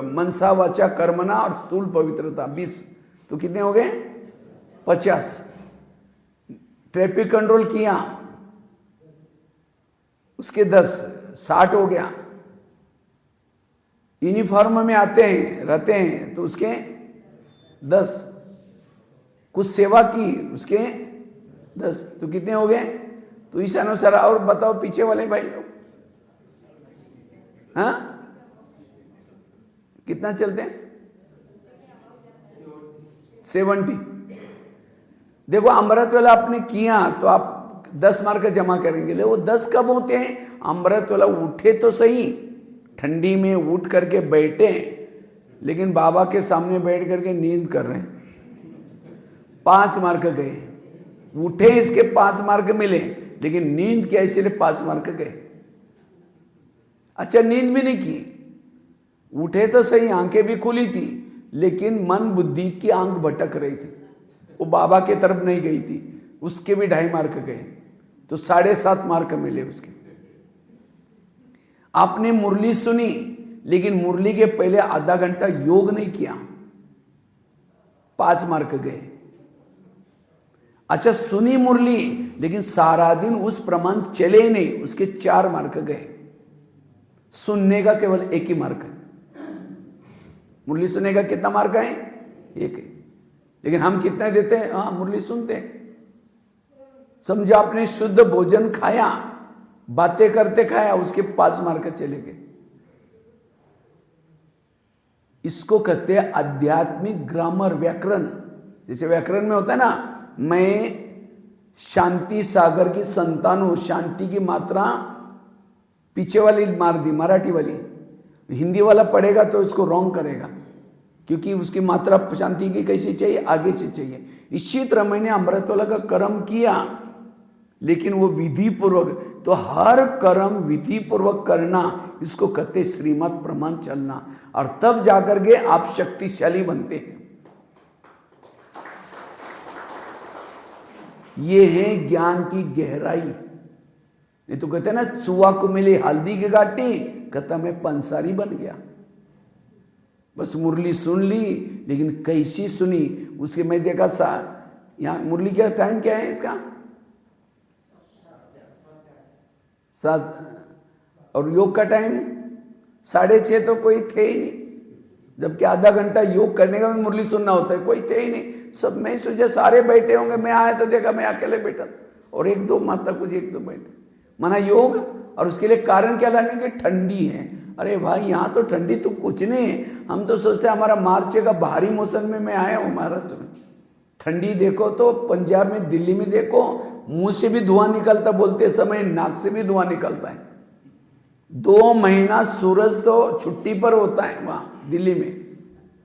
मनसा वाचा कर्मणा और स्थूल पवित्रता 20, तो कितने हो गए 50। ट्रैफिक कंट्रोल किया उसके 10, 60 हो गया। यूनिफॉर्म में आते हैं रहते हैं तो उसके 10, कुछ सेवा की उसके 10, तो कितने हो गए। तो इस अनुसार और बताओ पीछे वाले भाई लोग, हाँ कितना चलते हैं 70। देखो अमृत वाला आपने किया तो आप 10 मार्क जमा करेंगे, ले वो 10 कब होते हैं, अमृत वाला उठे तो सही, ठंडी में उठ करके बैठे, लेकिन बाबा के सामने बैठ करके नींद कर रहे हैं, 5 मार्क गए। उठे इसके 5 मार्क मिले, लेकिन नींद क्या इसलिए 5 मार्क गए। अच्छा नींद भी नहीं की, उठे तो सही, आंखें भी खुली थी, लेकिन मन बुद्धि की आंख भटक रही थी, वो बाबा के तरफ नहीं गई थी, उसके भी 2.5 मार्क गए, तो 7.5 मार्क मिले उसके। आपने मुरली सुनी, लेकिन मुरली के पहले आधा घंटा योग नहीं किया, 5 मार्क गए। अच्छा सुनी मुरली, लेकिन सारा दिन उस प्रमाण चले नहीं, उसके 4 मार्क गए। सुनने का केवल 1 ही मार्क है, मुरली सुनने का कितना मार्क है 1 है, लेकिन हम कितने देते हैं, हाँ मुरली सुनते हैं। समझो आपने शुद्ध भोजन खाया, बातें करते खाया, उसके 5 मार्क चले गए। इसको कहते हैं आध्यात्मिक ग्रामर, व्याकरण। जैसे व्याकरण में होता है ना, मैं शांति सागर की संतान हूं, शांति की मात्रा पीछे वाली मार दी, मराठी वाली, हिंदी वाला पढ़ेगा तो इसको रॉन्ग करेगा, क्योंकि उसकी मात्रा शांति की कैसी चाहिए, आगे से चाहिए। इसी तरह मैंने अमृत वाला का कर्म किया, लेकिन वो विधि पूर्वक, तो हर कर्म विधि पूर्वक करना, इसको कहते श्रीमत प्रमाण चलना, और तब जाकर के आप शक्तिशाली बनते हैं। ये है ज्ञान की गहराई। ये तो कहते हैं ना, चुआ को मिली हल्दी की गाटी, कहता मैं पंसारी बन गया। बस मुरली सुन ली, लेकिन कैसी सुनी, उसके मैं देखा यहाँ मुरली का टाइम क्या है इसका 7, और योग का टाइम 6:30, तो कोई थे ही नहीं, जबकि आधा घंटा योग करने का भी मुरली सुनना होता है, कोई थे ही नहीं। सब मैं सोचा सारे बैठे होंगे, मैं आया तो देखा मैं अकेले बैठा, और 1-2 माता कुछ 1-2 बैठे, माना योग। और उसके लिए कारण क्या लगेंगे, ठंडी है। अरे भाई यहाँ तो ठंडी तो कुछ नहीं है, हम तो सोचते हैं हमारा मार्च का भारी मौसम में मैं आया हूँ महाराष्ट्र में, ठंडी देखो तो पंजाब में, दिल्ली में देखो, मुंह से भी धुआं निकलता, बोलते समय नाक से भी धुआं निकलता है। 2 महीना सूरज तो छुट्टी पर होता है, वहाँ दिल्ली में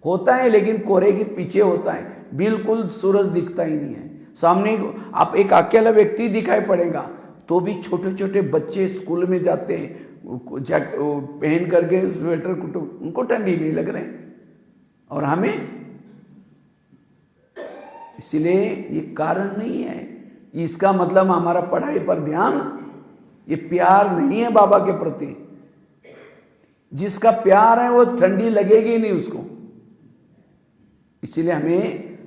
होता है, लेकिन कोहरे के पीछे होता है, बिल्कुल सूरज दिखता ही नहीं है सामने। आप एक अकेला व्यक्ति दिखाई पड़ेगा, तो भी छोटे छोटे बच्चे स्कूल में जाते हैं, पहन करके स्वेटर, उनको ठंडी नहीं लग रहे, और हमें। इसलिए ये कारण नहीं है, इसका मतलब हमारा पढ़ाई पर ध्यान, ये प्यार नहीं है बाबा के प्रति। जिसका प्यार है वो ठंडी लगेगी नहीं उसको। इसीलिए हमें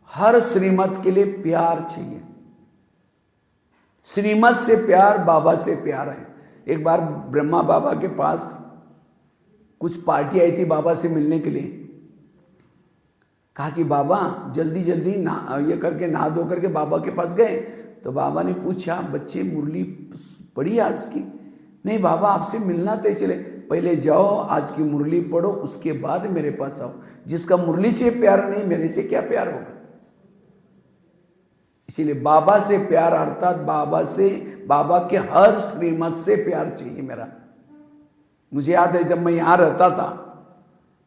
हर श्रीमत के लिए प्यार चाहिए। श्रीमत से प्यार, बाबा से प्यार है। एक बार ब्रह्मा बाबा के पास कुछ पार्टी आई थी बाबा से मिलने के लिए, कहा कि बाबा जल्दी जल्दी ये करके नहा धो करके बाबा के पास गए, तो बाबा ने पूछा बच्चे मुरली पढ़ी आज की? नहीं बाबा आपसे मिलना तो चले, पहले जाओ आज की मुरली पढ़ो, उसके बाद मेरे पास आओ। जिसका मुरली से प्यार नहीं, मेरे से क्या प्यार होगा। इसीलिए बाबा से प्यार अर्थात बाबा के हर श्रीमत से प्यार चाहिए मेरा। मुझे याद है जब मैं यहाँ रहता था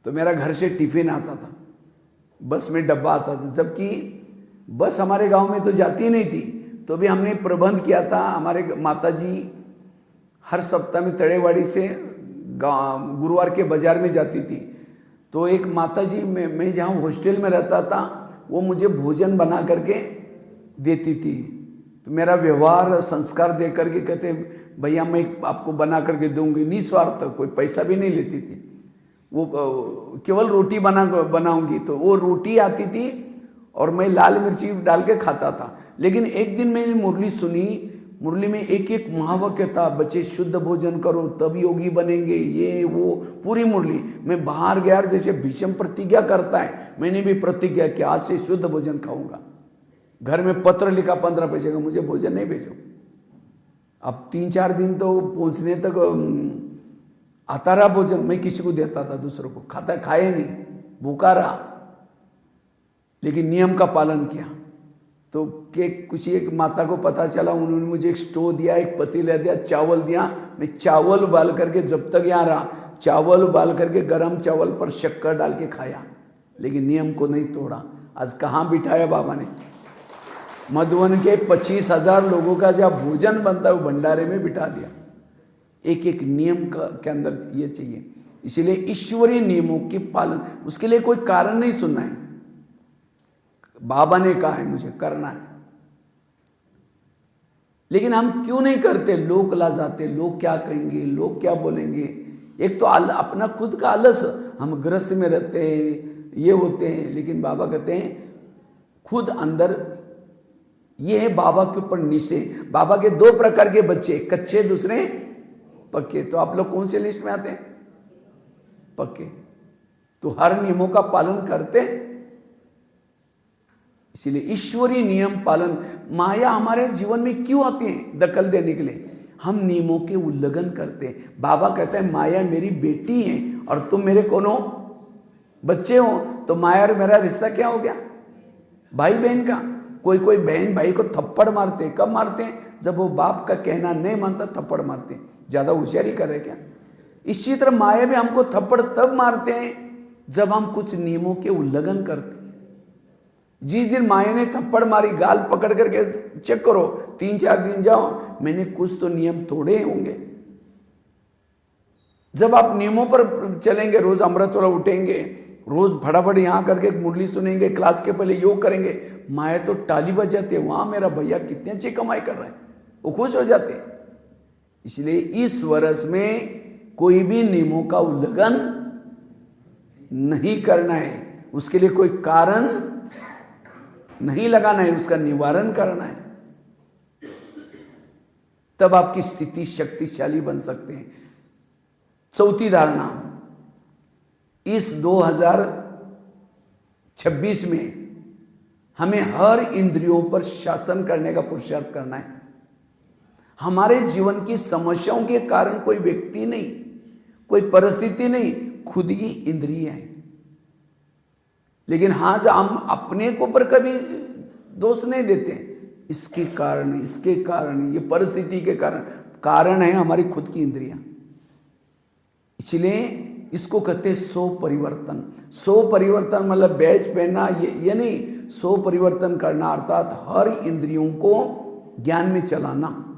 तो मेरा घर से टिफिन आता था, बस में डब्बा आता था, जबकि बस हमारे गांव में तो जाती नहीं थी, तो भी हमने प्रबंध किया था। हमारे माताजी हर सप्ताह में तड़ेवाड़ी से गुरुवार के बाजार में जाती थी, तो एक माताजी मैं जहाँ हॉस्टल में रहता था वो मुझे भोजन बना करके देती थी। तो मेरा व्यवहार संस्कार दे करके कहते भैया मैं आपको बना करके दूंगी, निस्वार्थ, कोई पैसा भी नहीं लेती थी। वो केवल रोटी बनाऊंगी, तो वो रोटी आती थी और मैं लाल मिर्ची डाल के खाता था। लेकिन एक दिन मैंने मुरली सुनी, मुरली में एक एक महावाक्य था, बच्चे शुद्ध भोजन करो तब योगी बनेंगे, ये वो पूरी मुरली। मैं बाहर गया, जैसे भीष्म प्रतिज्ञा करता है, मैंने भी प्रतिज्ञा कि आज से शुद्ध भोजन खाऊंगा। घर में पत्र लिखा 15 पैसे का, मुझे भोजन नहीं भेजो। अब 3-4 दिन तो पहुंचने तक आता रहा भोजन, मैं किसी को देता था, दूसरों को खाता, खाए नहीं, भूखा रहा, लेकिन नियम का पालन किया। तो कि किसी एक माता को पता चला, उन्होंने मुझे एक स्टोव दिया, एक पतीला दिया, चावल दिया। मैं चावल उबाल करके जब तक यहाँ रहा, चावल उबाल करके गरम चावल पर शक्कर डाल के खाया, लेकिन नियम को नहीं तोड़ा। आज कहाँ बिठाया बाबा ने? मधुबन के 25,000 लोगों का जब भोजन बनता है वो भंडारे में बिठा दिया। एक एक नियम के अंदर ये चाहिए। इसीलिए ईश्वरीय नियमों की पालन, उसके लिए कोई कारण नहीं सुनना है। बाबा ने कहा है मुझे करना है, लेकिन हम क्यों नहीं करते? लोग ला जाते, लोग क्या कहेंगे, लोग क्या बोलेंगे। एक तो अपना खुद का आलस, हम गृहस्थ में रहते हैं, ये होते हैं, लेकिन बाबा कहते हैं खुद अंदर ये है बाबा के ऊपर निषेध। बाबा के 2 प्रकार के बच्चे, कच्चे दूसरे पक्के। तो आप लोग कौन से लिस्ट में आते हैं? पक्के। तो हर नियमों का पालन करते। इसीलिए ईश्वरीय नियम पालन। माया हमारे जीवन में क्यों आती है? दखल देने के लिए। हम नियमों के उल्लंघन करते हैं। बाबा कहते हैं माया मेरी बेटी है और तुम मेरे कौन हो? बच्चे हो। तो माया और मेरा रिश्ता क्या हो गया? भाई बहन का। कोई कोई बहन भाई को थप्पड़ मारते। कब मारते हैं? जब वो बाप का कहना नहीं मानता, थप्पड़ मारते। ज़्यादा होशियारी कर रहे क्या? इसी तरह माया भी हमको थप्पड़ तब मारते हैं जब हम कुछ नियमों के उल्लंघन करते। जिस दिन माया ने थप्पड़ मारी, गाल पकड़ करके चेक करो, 3-4 दिन जाओ, मैंने कुछ तो नियम तोड़े होंगे। जब आप नियमों पर चलेंगे, रोज अमृत वाला उठेंगे, रोज फटाफट यहाँ करके मुरली सुनेंगे, क्लास के पहले योग करेंगे, माया तो ताली बजाते, वहां मेरा भैया कितनी अच्छी कमाई कर रहे हैं, वो खुश हो जाते। इसलिए इस वर्ष में कोई भी नियमों का उल्लंघन नहीं करना है। उसके लिए कोई कारण नहीं लगाना है, उसका निवारण करना है। तब आपकी स्थिति शक्तिशाली बन सकते हैं। चौथी धारणा, इस 2026 में हमें हर इंद्रियों पर शासन करने का पुरुषार्थ करना है। हमारे जीवन की समस्याओं के कारण कोई व्यक्ति नहीं, कोई परिस्थिति नहीं, खुद ही इंद्रिय है। लेकिन हाँ, हम अपने को पर कभी दोष नहीं देते। इसके कारण, ये परिस्थिति के कारण है हमारी खुद की इंद्रियां। इसलिए इसको कहते हैं सो परिवर्तन। सो परिवर्तन मतलब बैच पहनना, ये नहीं। सो परिवर्तन करना अर्थात हर इंद्रियों को ज्ञान में चलाना।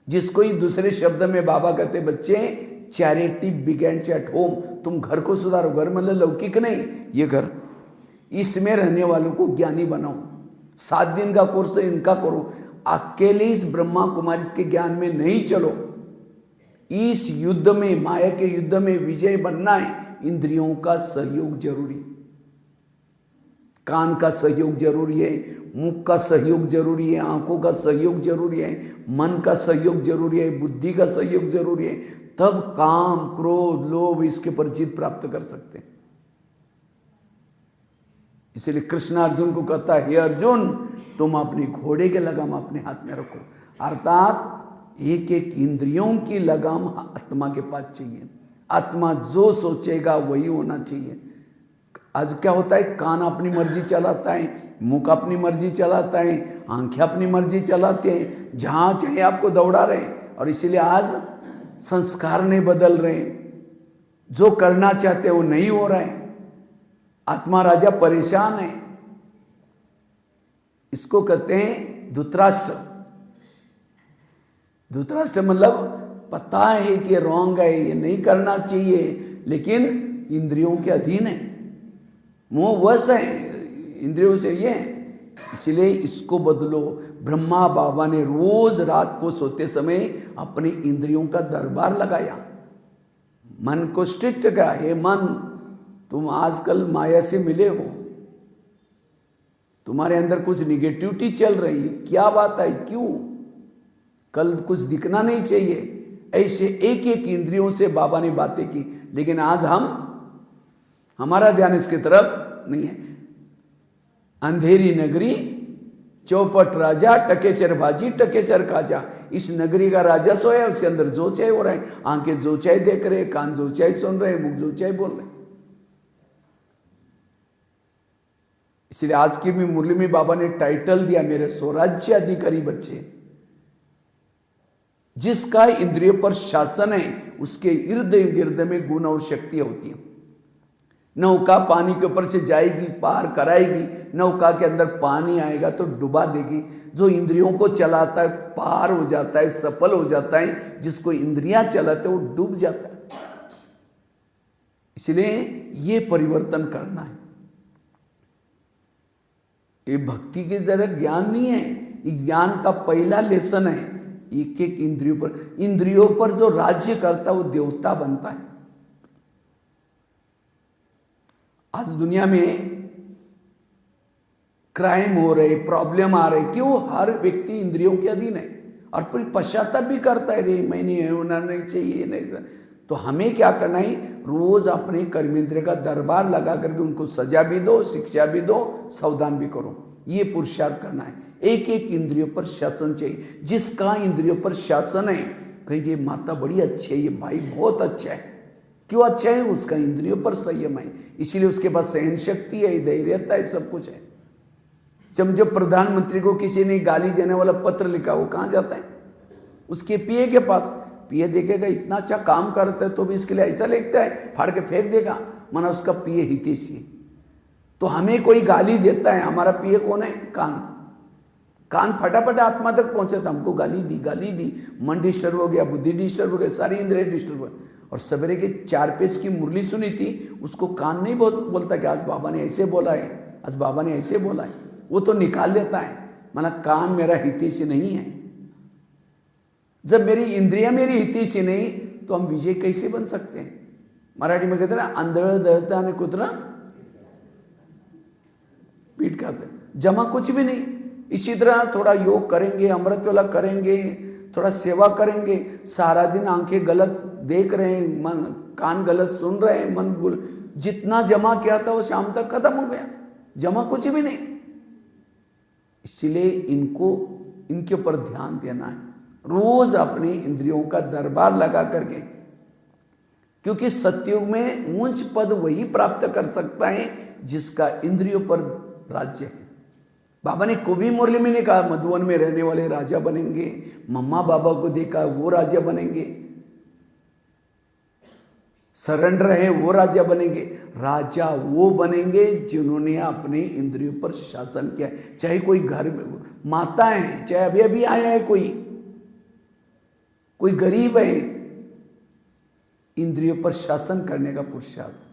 जिसको ही दूसरे शब्द में बाबा कहते बच्चे, चैरिटी बिगेन्स एट होम। तुम घर को सुधारो। घर मतलब लौकिक नहीं, ये घर, इसमें रहने वालों को ज्ञानी बनाओ। 7 दिन का कोर्स इनका करो। अकेले इस ब्रह्मा कुमारी के ज्ञान में नहीं चलो। इस युद्ध में, माया के युद्ध में विजय बनना है, इंद्रियों का सहयोग जरूरी। कान का सहयोग जरूरी है, मुख का सहयोग जरूरी है, आंखों का सहयोग जरूरी है, मन का सहयोग जरूरी है, बुद्धि का सहयोग जरूरी है। तब काम, क्रोध, लोभ इसके पर जीत प्राप्त कर सकते हैं। इसलिए कृष्ण अर्जुन को कहता है, हे अर्जुन, तुम अपनी घोड़े के लगाम अपने हाथ में रखो। अर्थात एक एक इंद्रियों की लगाम आत्मा के पास चाहिए। आत्मा जो सोचेगा वही होना चाहिए। आज क्या होता है, कान अपनी मर्जी चलाता है, मुख अपनी मर्जी चलाता है, आंखें अपनी मर्जी चलाते हैं, जहाँ चाहे आपको दौड़ा रहे हैं। और इसीलिए आज संस्कार नहीं बदल रहे, जो करना चाहते वो नहीं हो रहा है। आत्मा राजा परेशान है। इसको कहते हैं धृतराष्ट्र। धृतराष्ट्र मतलब पता है कि ये रॉन्ग है, ये नहीं करना चाहिए, लेकिन इंद्रियों के अधीन है, मोह वश है इंद्रियों से। ये इसलिए इसको बदलो। ब्रह्मा बाबा ने रोज रात को सोते समय अपने इंद्रियों का दरबार लगाया, मन को स्ट्रिक्ट किया, हे मन तुम आजकल माया से मिले हो, तुम्हारे अंदर कुछ निगेटिविटी चल रही है, क्या बात है, क्यों, कल कुछ दिखना नहीं चाहिए। ऐसे एक एक इंद्रियों से बाबा ने बातें की, लेकिन आज हमारा ध्यान इसकी तरफ नहीं है। अंधेरी नगरी चौपट राजा, टकेचर बाजी टकेचर खाजा। इस नगरी का राजा सोया, उसके अंदर जो चाहे हो रहा है, आंखें जो चाहे देख रहे, कान जो चाहे सुन रहे, मुख जो चाहे बोल रहे। इसलिए आज की भी मुरली में बाबा ने टाइटल दिया, मेरे स्वराज्य अधिकारी बच्चे। जिसका इंद्रियों पर शासन है उसके इर्द गिर्द में गुण और शक्तियां होती हैं। नौका पानी के ऊपर से जाएगी, पार कराएगी, नौका के अंदर पानी आएगा तो डुबा देगी। जो इंद्रियों को चलाता है पार हो जाता है, सफल हो जाता है, जिसको इंद्रियां चलाते वो डूब जाता है। इसलिए ये परिवर्तन करना है। ये भक्ति की तरह ज्ञान नहीं है, ये ज्ञान का पहला लेसन है। एक एक इंद्रियों पर जो राज्य करता है वो देवता बनता है। आज दुनिया में क्राइम हो रहे, प्रॉब्लम आ रहे, क्यों? हर व्यक्ति इंद्रियों के अधीन है और फिर पश्चाताप भी करता है, रे मैंने होना नहीं चाहिए, नहीं। तो हमें क्या करना है? रोज अपने कर्मेंद्रिय का दरबार लगा करके उनको सजा भी दो, शिक्षा भी दो, सावधान भी करो। ये पुरुषार्थ करना है। एक एक इंद्रियों पर शासन चाहिए। जिसका इंद्रियों पर शासन है, कहेंगे माता बड़ी अच्छी है, ये भाई बहुत अच्छा है। क्यों अच्छा है? उसका इंद्रियों पर संयम है, इसीलिए उसके पास सहन शक्ति है, धैर्यता है, सब कुछ है। जब प्रधानमंत्री को किसी ने गाली देने वाला पत्र लिखा, वो कहाँ जाता है? उसके पीए के पास। पीए देखेगा इतना अच्छा काम करता है तो भी इसके लिए ऐसा लिखता है, फाड़ के फेंक देगा, माना उसका पीए हितैषी। तो हमें कोई गाली देता है, हमारा पीए कौन है? कान फटाफट आत्मा तक पहुंचा था, हमको गाली दी, मन डिस्टर्ब हो गया, बुद्धि डिस्टर्ब हो गया, सारी इंद्रिय डिस्टर्ब हो। और सवेरे के 4 पेज की मुरली सुनी थी, उसको कान नहीं बोलता कि आज बाबा ने ऐसे बोला है, आज बाबा ने ऐसे बोला है, वो तो निकाल लेता है, माना कान मेरा हितैषी नहीं है। जब मेरी इंद्रियां मेरी हितैषी नहीं तो हम विजय कैसे बन सकते हैं? मराठी में कहते हैं ना, आंधळ दळता ने कुत्रा पीठ खाते, जमा कुछ भी नहीं। इसी तरह थोड़ा योग करेंगे, अमृत वाला करेंगे, थोड़ा सेवा करेंगे, सारा दिन आंखें गलत देख रहे हैं, मन कान गलत सुन रहे हैं, मन जितना जमा किया था वो शाम तक खत्म हो गया, जमा कुछ भी नहीं। इसलिए इनके ऊपर ध्यान देना है, रोज अपनी इंद्रियों का दरबार लगा करके, क्योंकि सतयुग में ऊंच पद वही प्राप्त कर सकता है जिसका इंद्रियों पर राज्य है। बाबा ने कभी मुरली में नहीं कहा मधुवन में रहने वाले राजा बनेंगे, मम्मा बाबा को देखा वो राजा बनेंगे, सरेंडर है वो राजा बनेंगे। राजा वो बनेंगे जिन्होंने अपने इंद्रियों पर शासन किया। चाहे कोई घर में माता है, चाहे अभी आया है कोई गरीब है, इंद्रियों पर शासन करने का पुरुषार्थ।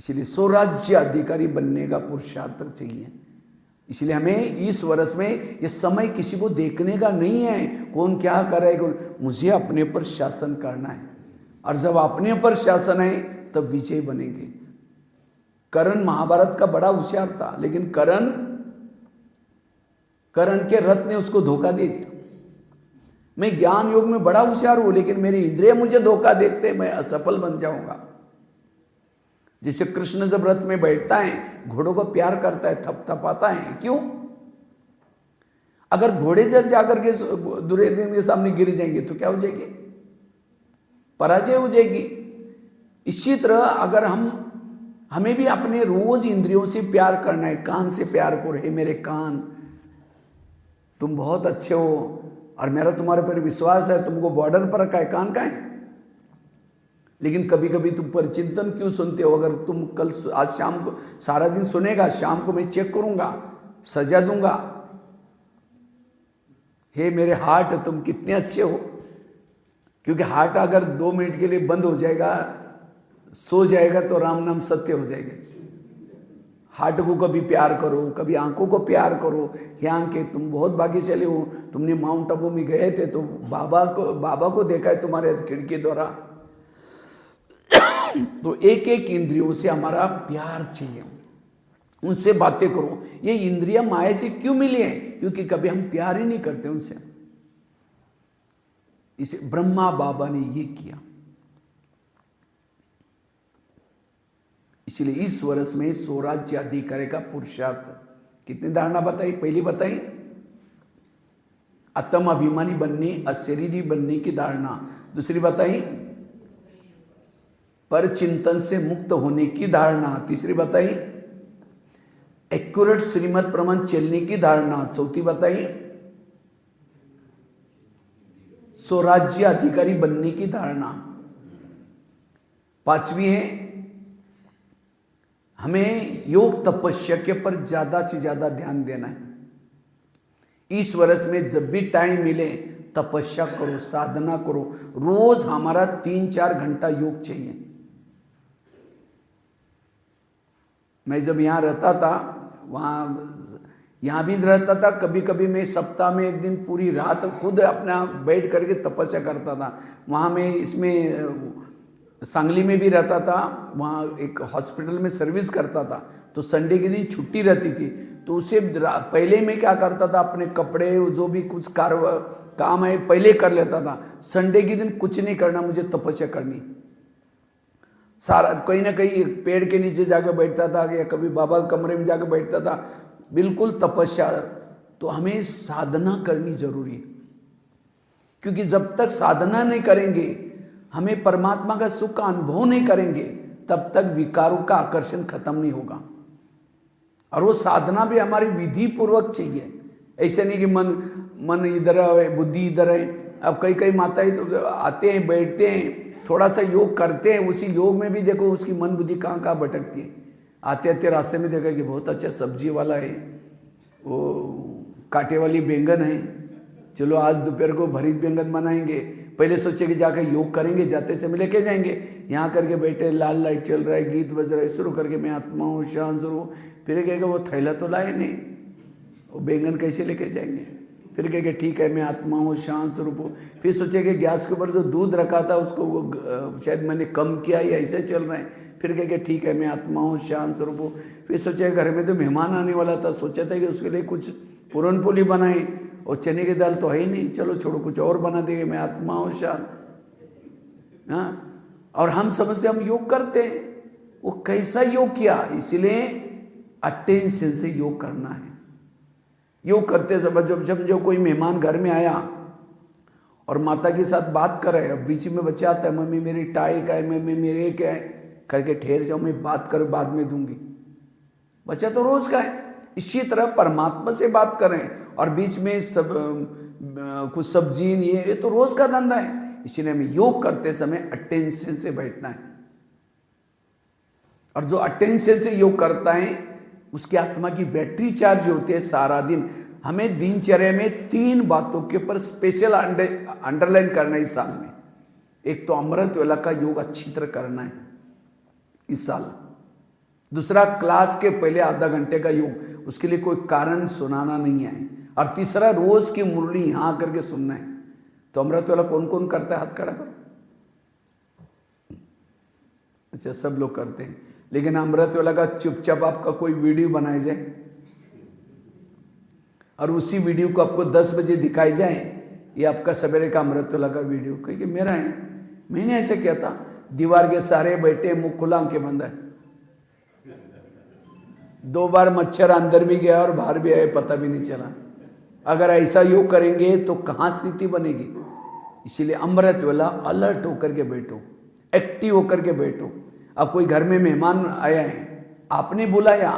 इसलिए स्वराज्य अधिकारी बनने का पुरुषार्थ चाहिए। इसलिए हमें इस वर्ष में ये समय किसी को देखने का नहीं है, कौन क्या करेगा, मुझे अपने पर शासन करना है। और जब अपने पर शासन है तब विजय बनेंगे। कर्ण महाभारत का बड़ा होशियार था, लेकिन कर्ण के रथ ने उसको धोखा दे दिया। मैं ज्ञान योग में बड़ा होशियार हूं, लेकिन मेरी इंद्रिय मुझे धोखा देते, मैं असफल बन जाऊंगा। जैसे कृष्ण जब रथ में बैठता है, घोड़ों को प्यार करता है, थपथपाता है, क्यों? अगर घोड़े जर जाकर के दुर्योधन के सामने गिर जाएंगे तो क्या हो जाएगी? पराजय हो जाएगी। इसी तरह अगर हमें भी अपने रोज इंद्रियों से प्यार करना है। कान से प्यार करो, हे मेरे कान तुम बहुत अच्छे हो और मेरा तुम्हारे पर विश्वास है, तुमको बॉर्डर पर रखा है, कान का है। लेकिन कभी कभी तुम पर चिंतन क्यों सुनते हो? अगर तुम कल आज शाम को सारा दिन सुनेगा, शाम को मैं चेक करूंगा, सजा दूंगा। हे मेरे हार्ट तुम कितने अच्छे हो, क्योंकि हार्ट अगर 2 मिनट के लिए बंद हो जाएगा, सो जाएगा, तो राम नाम सत्य हो जाएगा। हार्ट को कभी प्यार करो, कभी आंखों को प्यार करो। हे आंखें, तुम बहुत भाग्यशाली हो, तुमने माउंट आबू में गए थे तो बाबा को देखा है तुम्हारे खिड़की द्वारा। तो एक एक इंद्रियों से हमारा प्यार चाहिए, उनसे बातें करो। ये इंद्रियां माया से क्यों मिली हैं? क्योंकि कभी हम प्यार ही नहीं करते उनसे। इसे ब्रह्मा बाबा ने ये किया। इसलिए इस वर्ष में स्वराज्य अधिकारी का पुरुषार्थ। कितनी धारणा बताई? पहली बताई आत्म अभिमानी बनने, अशरीरी बनने की धारणा। दूसरी बताई पर चिंतन से मुक्त होने की धारणा। तीसरी बताई एक्यूरेट श्रीमत प्रमाण चलने की धारणा। चौथी बताई स्वराज्य अधिकारी बनने की धारणा। पांचवी है हमें योग तपस्या के पर ज्यादा से ज्यादा ध्यान देना है। इस वर्ष में जब भी टाइम मिले तपस्या करो, साधना करो। रोज हमारा 3-4 घंटा योग चाहिए। मैं जब यहाँ रहता था, यहाँ भी रहता था, कभी कभी मैं सप्ताह में एक दिन पूरी रात खुद अपना बैठ करके तपस्या करता था। वहाँ मैं इसमें सांगली में भी रहता था, वहाँ एक हॉस्पिटल में सर्विस करता था। तो संडे के दिन छुट्टी रहती थी, तो उससे पहले मैं क्या करता था, अपने कपड़े जो भी कुछ काम है पहले कर लेता था। संडे के दिन कुछ नहीं करना, मुझे तपस्या करनी। सारा कहीं ना कहीं पेड़ के नीचे जाकर बैठता था या कभी बाबा के कमरे में जाकर बैठता था, बिल्कुल तपस्या। तो हमें साधना करनी जरूरी है, क्योंकि जब तक साधना नहीं करेंगे, हमें परमात्मा का सुख का अनुभव नहीं करेंगे, तब तक विकारों का आकर्षण खत्म नहीं होगा। और वो साधना भी हमारी विधि पूर्वक चाहिए। ऐसे नहीं कि मन इधर है, बुद्धि इधर है। अब कई माताएं आते हैं, बैठते हैं, थोड़ा सा योग करते हैं, उसी योग में भी देखो उसकी मन बुद्धि कहाँ कहाँ भटकती है। आते आते रास्ते में देखा कि बहुत अच्छा सब्जी वाला है, वो कांटे वाली बैंगन है, चलो आज दोपहर को भरीत बैंगन बनाएंगे। पहले सोचे कि जाकर योग करेंगे, जाते समय लेके जाएंगे। यहाँ करके बैठे, लाल लाइट चल रहा है, गीत बज रहा है, शुरू करके मैं आत्मा हूँ, शांत हूँ। फिर कहेगा वो थैला तो लाए नहीं, वो बैंगन कैसे लेके जाएंगे। फिर कहेंगे ठीक है मैं आत्मा हूँ, शांत स्वरूप हूँ। फिर सोचे कि गैस के ऊपर जो दूध रखा था उसको वो शायद मैंने कम किया या ऐसे चल रहे हैं। फिर कहेंगे ठीक है मैं आत्मा हूँ, शांत स्वरूप हूँ। फिर सोचे घर में तो मेहमान आने वाला था, सोचा था कि उसके लिए कुछ पूरन पोली बनाए, और चने की दाल तो है ही नहीं, चलो छोड़ो कुछ और बना देंगे, मैं आत्मा हूँ, शांत। हाँ, और हम समझते हम योग करते हैं। वो कैसा योग किया? इसलिए अटेंशन से योग करना है। योग करते समय जब समझो कोई मेहमान घर में आया और माता के साथ बात कर रहे, अब बीच में बच्चा आता है, मम्मी मेरी टाई का है, मम्मी मेरे क्या है, करके ठहर जाओ, मैं बात कर बाद में दूंगी। बच्चा तो रोज का है। इसी तरह परमात्मा से बात करें और बीच में सब कुछ सब्जी ये तो रोज का धंधा है। इसीलिए हमें योग करते समय अटेंशन से बैठना है। और जो अटेंशन से योग करता है उसकी आत्मा की बैटरी चार्ज होती है सारा दिन। हमें दिनचर्या में 3 बातों के ऊपर स्पेशल अंडरलाइन करना है इस साल में। एक तो अमृत वेला का योग अच्छी तरह करना है इस साल। दूसरा क्लास के पहले आधा घंटे का योग, उसके लिए कोई कारण सुनाना नहीं है। और तीसरा रोज की मुरली यहाँ करके सुनना है। तो अमृत वेला कौन कौन करता है? हाथ खड़ा करो। अच्छा, सब लोग करते हैं, लेकिन अमृत वेला का चुपचाप आपका कोई वीडियो बनाया जाए और उसी वीडियो को आपको 10 बजे दिखाई जाए, ये आपका सवेरे का अमृत वेला का वीडियो, क्योंकि मेरा है, मैंने ऐसे किया था। दीवार के सारे बैठे, मुंह खुला, आंखें बंद है। 2 बार मच्छर अंदर भी गया और बाहर भी आया, पता भी नहीं चला। अगर ऐसा योग करेंगे तो कहाँ स्थिति बनेगी। इसीलिए अमृत वेला अलर्ट होकर के बैठो, एक्टिव होकर के बैठो। अब कोई घर में मेहमान आया है, आपने बुलाया,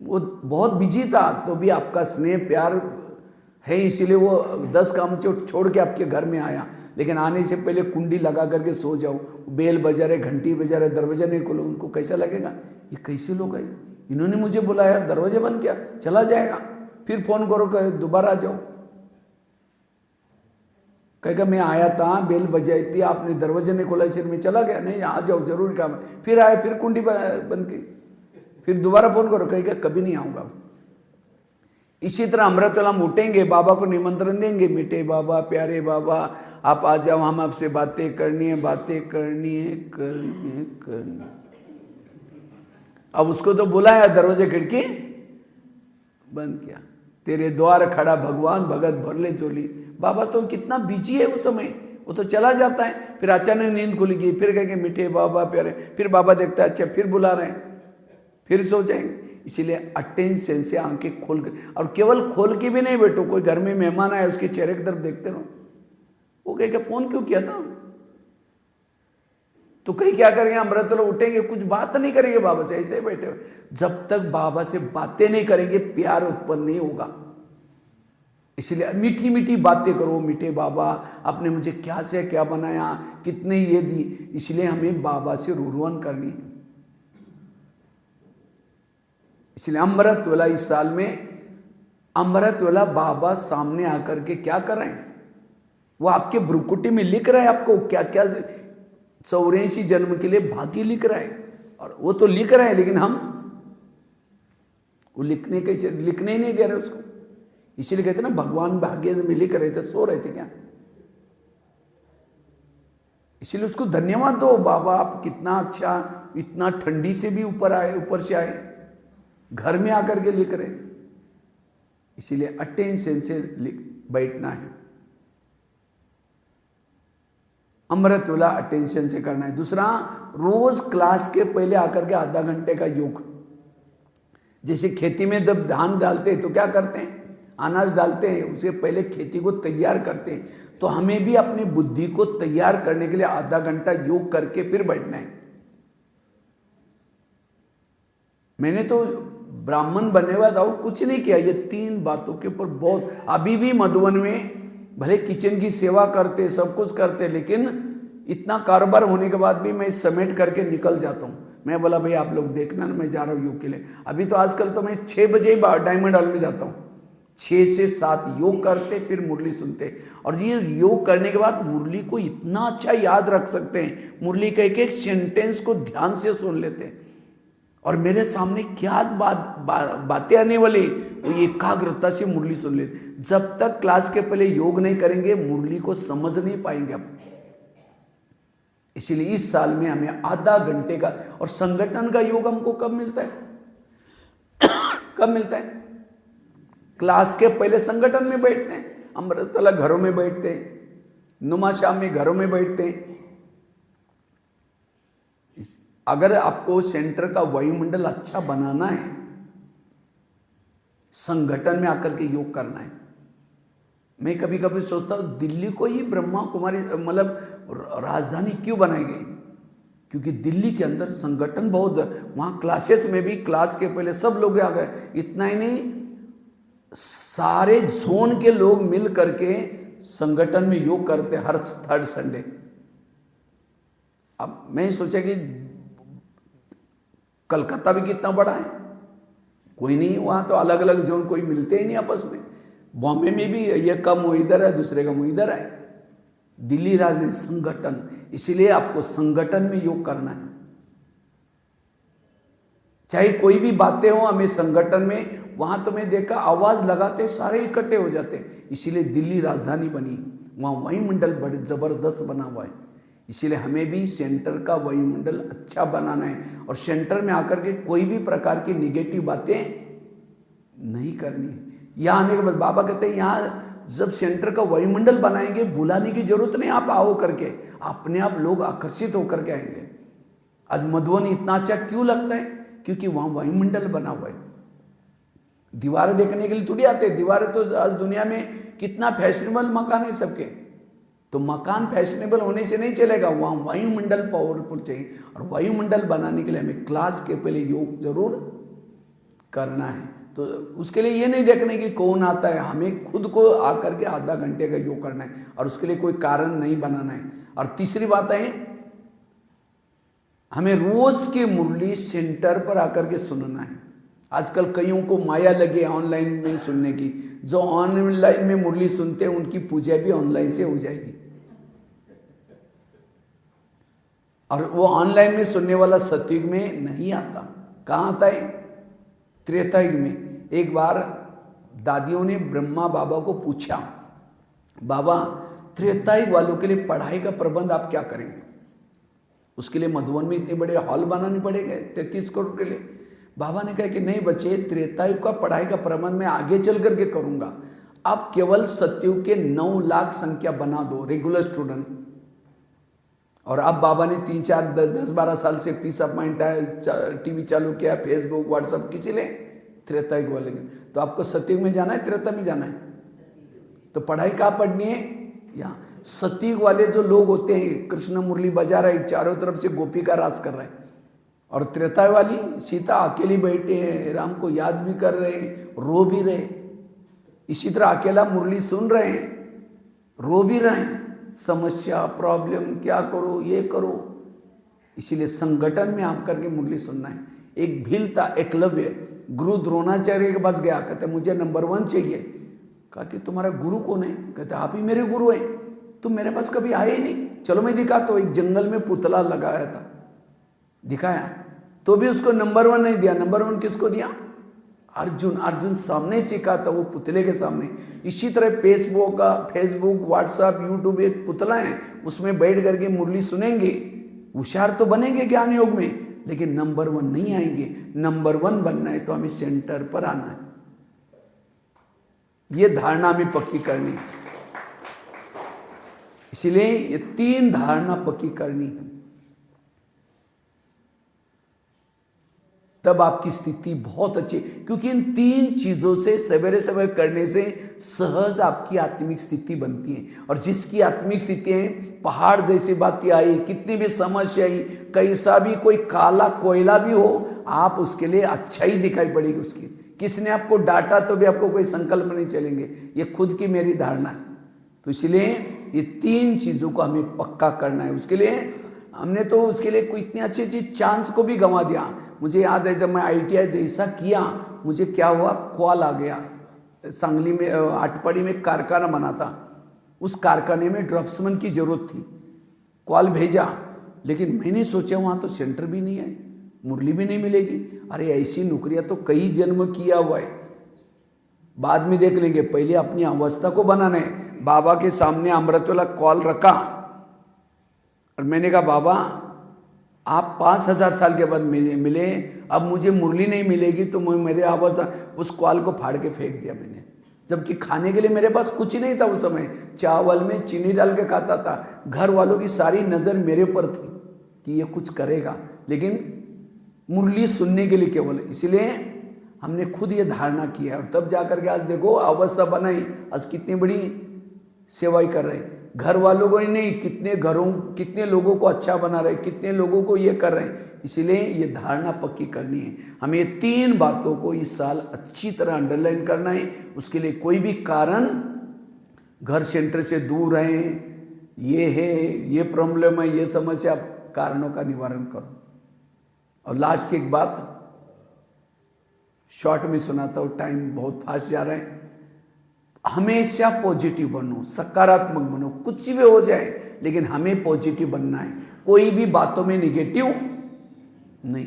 वो बहुत बिजी था, तो भी आपका स्नेह प्यार है, इसीलिए वो 10 काम छोड़ के आपके घर में आया। लेकिन आने से पहले कुंडी लगा करके सो जाओ, बेल बजा रहे, घंटी बजा रहे, दरवाजा नहीं खोलो, उनको कैसा लगेगा? ये कैसे लोग आए, इन्होंने मुझे बुलाया, दरवाजा बंद किया, चला जाएगा। फिर फोन करो, कहे दोबारा आ जाओ, कहेगा मैं आया था, बेल बजाई थी, आपने दरवाजे नहीं खोला, इसलिए मैं चला गया। नहीं, आ जाओ, जरूर काम है। फिर आए, फिर कुंडी बंद की, फिर दोबारा फोन करो, कहेगा कभी नहीं आऊँगा। इसी तरह अमृत वेला हम उठेंगे, बाबा को निमंत्रण देंगे, मीठे बाबा, प्यारे बाबा आप आ जाओ, हम आपसे बातें करनी है, बातें करनी है, करनी है, करनी है। अब उसको तो बुलाया, दरवाजे खिड़की बंद किया, तेरे द्वार खड़ा भगवान, भगत भर ले झोली। बाबा तो कितना बिजी है उस समय, वो तो चला जाता है, फिर अचानक नींद खुल गई, फिर कहेंगे मीठे बाबा प्यारे, फिर बाबा देखता है अच्छा फिर बुला रहे हैं, फिर सो जाएंगे। इसीलिए अटेंशन से आंखें खोल कर, और केवल खोल के भी नहीं बैठो, कोई घर में मेहमान आए उसके चेहरे की तरफ देखते रहो, वो कहेगा फोन क्यों किया था, तो कहीं क्या करेंगे, अमृत वेला उठेंगे, कुछ बात नहीं करेंगे बाबा से, ऐसे बैठे हुए। जब तक बाबा से बातें नहीं करेंगे प्यार उत्पन्न नहीं होगा। इसलिए मीठी मीठी बातें करो, मीठे बाबा आपने मुझे क्या से क्या बनाया, कितने ये दी। इसलिए हमें बाबा से रुरवन करनी है। इसलिए अमृत वेला इस साल में, अमृत वेला बाबा सामने आकर के क्या कर रहे हैं, वो आपके भ्रुकुटी में लिख रहे हैं आपको क्या क्या 84 जन्म के लिए भाग्य लिख रहा है। और वो तो लिख रहे हैं, लेकिन हम वो लिखने ही नहीं दे रहे उसको। इसीलिए कहते हैं ना, भगवान भाग्य में लिख रहे थे, सो रहे थे क्या। इसीलिए उसको धन्यवाद दो, बाबा आप कितना अच्छा, इतना ठंडी से भी ऊपर आए, ऊपर से आए, घर में आकर के लिख रहे। इसीलिए अटेंशन से बैठना है, अमृत वेला अटेंशन से करना है। दूसरा, रोज क्लास के पहले आकर के आधा घंटे का योग। जैसे खेती में जब धान डालते हैं तो क्या करते हैं, अनाज डालते हैं, उससे पहले खेती को तैयार करते हैं। तो हमें भी अपनी बुद्धि को तैयार करने के लिए आधा घंटा योग करके फिर बैठना है। मैंने तो ब्राह्मण बनने के बाद और कुछ नहीं किया, ये 3 बातों के ऊपर बहुत, अभी भी मधुबन में भले किचन की सेवा करते, सब कुछ करते, लेकिन इतना कारोबार होने के बाद भी मैं समेट करके निकल जाता हूँ। मैं बोला भाई आप लोग देखना ना, मैं जा रहा हूँ योग के लिए। अभी तो आजकल तो मैं 6 बजे ही डायमंड हॉल में जाता हूँ, 6 से 7 योग करते, फिर मुरली सुनते। और ये योग करने के बाद मुरली को इतना अच्छा याद रख सकते हैं, मुरली के एक एक सेंटेंस को ध्यान से सुन लेते हैं। और मेरे सामने क्या बातें आने वाली, वो एकाग्रता से मुरली सुन लेते। जब तक क्लास के पहले योग नहीं करेंगे मुरली को समझ नहीं पाएंगे आप। इसीलिए इस साल में हमें आधा घंटे का, और संगठन का योग हमको कब मिलता है कब मिलता है, क्लास के पहले संगठन में बैठते हैं, अमृत वेला घरों में बैठते हैं, नुमा शाम में घरों में बैठते हैं। अगर आपको सेंटर का वायुमंडल अच्छा बनाना है, संगठन में आकर के योग करना है। मैं कभी कभी सोचता हूँ दिल्ली को ही ब्रह्मा कुमारी मतलब राजधानी क्यों बनाई गई, क्योंकि दिल्ली के अंदर संगठन बहुत, वहाँ क्लासेस में भी क्लास के पहले सब लोग आ गए। इतना ही नहीं, सारे जोन के लोग मिल करके संगठन में योग करते हर 3rd संडे। अब मैं सोचा कि कलकत्ता भी कितना बड़ा है, कोई नहीं, वहाँ तो अलग अलग जोन कोई मिलते ही नहीं आपस में। बॉम्बे में भी ये कम वो इधर है, दूसरे का वो इधर है। दिल्ली राजधानी संगठन, इसीलिए आपको संगठन में योग करना है। चाहे कोई भी बातें हो, हमें संगठन में, वहाँ तो मैं देखा आवाज़ लगाते सारे इकट्ठे हो जाते। इसीलिए दिल्ली राजधानी बनी, वहाँ वायुमंडल बड़े ज़बरदस्त बना हुआ है। इसीलिए हमें भी सेंटर का वायुमंडल अच्छा बनाना है, और सेंटर में आकर के कोई भी प्रकार की निगेटिव बातें नहीं करनी है। यहाँ आने के बाद बाबा कहते हैं, यहाँ जब सेंटर का वायुमंडल बनाएंगे, बुलाने की जरूरत नहीं, आप आओ करके अपने आप लोग आकर्षित होकर के आएंगे। आज मधुबनी इतना अच्छा क्यों लगता है, क्योंकि वहाँ वायुमंडल बना हुआ है। दीवारें देखने के लिए थोड़ी आते हैं, दीवारें तो आज दुनिया में कितना फैशनेबल मकान है सबके, तो मकान फैशनेबल होने से नहीं चलेगा, वहाँ वायुमंडल पावरफुल चाहिए। और वायुमंडल बनाने के लिए हमें क्लास के पहले योग जरूर करना है। तो उसके लिए ये नहीं देखना कि कौन आता है, हमें खुद को आकर के आधा घंटे का योग करना है, और उसके लिए कोई कारण नहीं बनाना है। और तीसरी बात है, हमें रोज की मुरली सेंटर पर आकर के सुनना है। आजकल कईयों को माया लगी ऑनलाइन में सुनने की, जो ऑनलाइन में मुरली सुनते हैं उनकी पूजा भी ऑनलाइन से हो जाएगी। और वो ऑनलाइन में सुनने वाला सत्युग में नहीं आता। कहाँ आता है? त्रेता युग में। एक बार दादियों ने ब्रह्मा बाबा को पूछा, बाबा त्रेता युग वालों के लिए पढ़ाई का प्रबंध आप क्या करेंगे? उसके लिए मधुबन में इतने बड़े हॉल बनाने पड़ेंगे 33 करोड़ के लिए। बाबा ने कहा कि नहीं बच्चे, त्रेता युग का पढ़ाई का प्रबंध मैं आगे चल करके करूंगा, आप केवल सतयुग के 9 लाख संख्या बना दो रेगुलर स्टूडेंट। और अब बाबा ने 3, 4, 10, 12 साल से पीस ऑफ माइंड टीवी चालू किया, फेसबुक व्हाट्सअप, किसी ने त्रेता युग वाले। तो आपको सतयुग में जाना है, त्रेता में जाना है? तो पढ़ाई कहाँ पढ़नी है? यहाँ। सतयुग वाले जो लोग होते हैं, कृष्ण मुरली बजा रहे, चारों तरफ से गोपी का रास कर रहे हैं। और त्रेता वाली सीता अकेली बैठे हैं, राम को याद भी कर रहे हैं, रो भी रहे। इसी तरह अकेला मुरली सुन रहे हैं, रो भी रहे हैं, समस्या प्रॉब्लम, क्या करो ये करो। इसीलिए संगठन में आप करके मुरली सुनना है। एक भील था एकलव्य, गुरु द्रोणाचार्य के पास गया, कहते मुझे नंबर 1 चाहिए। कहा कि तुम्हारा गुरु कौन है? कहते आप ही मेरे गुरु हैं, तुम मेरे पास कभी आए ही नहीं। चलो मैं दिखाता हूं। एक जंगल में पुतला लगाया था, दिखाया, तो भी उसको नंबर 1 नहीं दिया। नंबर 1 किसको दिया? अर्जुन सामने सीखा था, वो पुतले के सामने। इसी तरह फेसबुक व्हाट्सएप यूट्यूब एक पुतला है, उसमें बैठ करके मुरली सुनेंगे, होशियार तो बनेंगे ज्ञान योग में, लेकिन नंबर 1 नहीं आएंगे। नंबर 1 बनना है तो हमें सेंटर पर आना है। ये धारणा हमें पक्की करनी है। इसलिए ये 3 धारणा पक्की करनी है, तब आपकी स्थिति बहुत अच्छी। क्योंकि इन 3 चीजों से सवेरे सवेरे करने से सहज आपकी आत्मिक स्थिति बनती है। और जिसकी आत्मिक स्थिति है, पहाड़ जैसी बातें आई, कितनी भी समस्या आई, कैसा भी कोई काला कोयला भी हो, आप उसके लिए अच्छाई दिखाई पड़ेगी उसकी। किसने आपको डांटा तो भी आपको कोई संकल्प नहीं चलेंगे। ये खुद की मेरी धारणा है। तो इसलिए ये 3 चीजों को हमें पक्का करना है। उसके लिए हमने तो उसके लिए कोई इतनी अच्छी चांस को भी गंवा दिया। मुझे याद है जब मैं ITI जैसा किया, मुझे क्या हुआ, कॉल आ गया। सांगली में आटपाड़ी में कारखाना बना था, उस कारखाने में ड्रॉप्समैन की जरूरत थी। कॉल भेजा, लेकिन मैंने सोचा वहाँ तो सेंटर भी नहीं है, मुरली भी नहीं मिलेगी। अरे ऐसी नौकरियाँ तो कई जन्म किया हुआ है, बाद में देख लेंगे, पहले अपनी अवस्था को बनाना है। बाबा के सामने अमृत वाला कॉल रखा और मैंने कहा बाबा आप 5000 साल के बाद मिले, अब मुझे मुरली नहीं मिलेगी तो मेरे अवस्था। उस कॉल को फाड़ के फेंक दिया मैंने, जबकि खाने के लिए मेरे पास कुछ ही नहीं था उस समय। चावल में चीनी डाल के खाता था। घर वालों की सारी नज़र मेरे पर थी कि ये कुछ करेगा, लेकिन मुरली सुनने के लिए केवल। इसलिए हमने खुद ये धारणा की है। और तब जाकर के आज देखो अवस्था बनाई, आज कितनी बड़ी सेवाई कर रहे हैं। घर वालों को ही नहीं, कितने लोगों को अच्छा बना रहे, कितने लोगों को ये कर रहे हैं। इसलिए ये धारणा पक्की करनी है हमें। ये 3 बातों को इस साल अच्छी तरह अंडरलाइन करना है। उसके लिए कोई भी कारण, घर सेंटर से दूर रहें, ये है, ये प्रॉब्लम है, ये समस्या, कारणों का निवारण करो। और लास्ट की एक बात शॉर्ट में सुनाता हूँ, टाइम बहुत फास्ट जा रहा है। हमेशा पॉजिटिव बनो, सकारात्मक बनो, कुछ भी हो जाए, लेकिन हमें पॉजिटिव बनना है। कोई भी बातों में निगेटिव नहीं,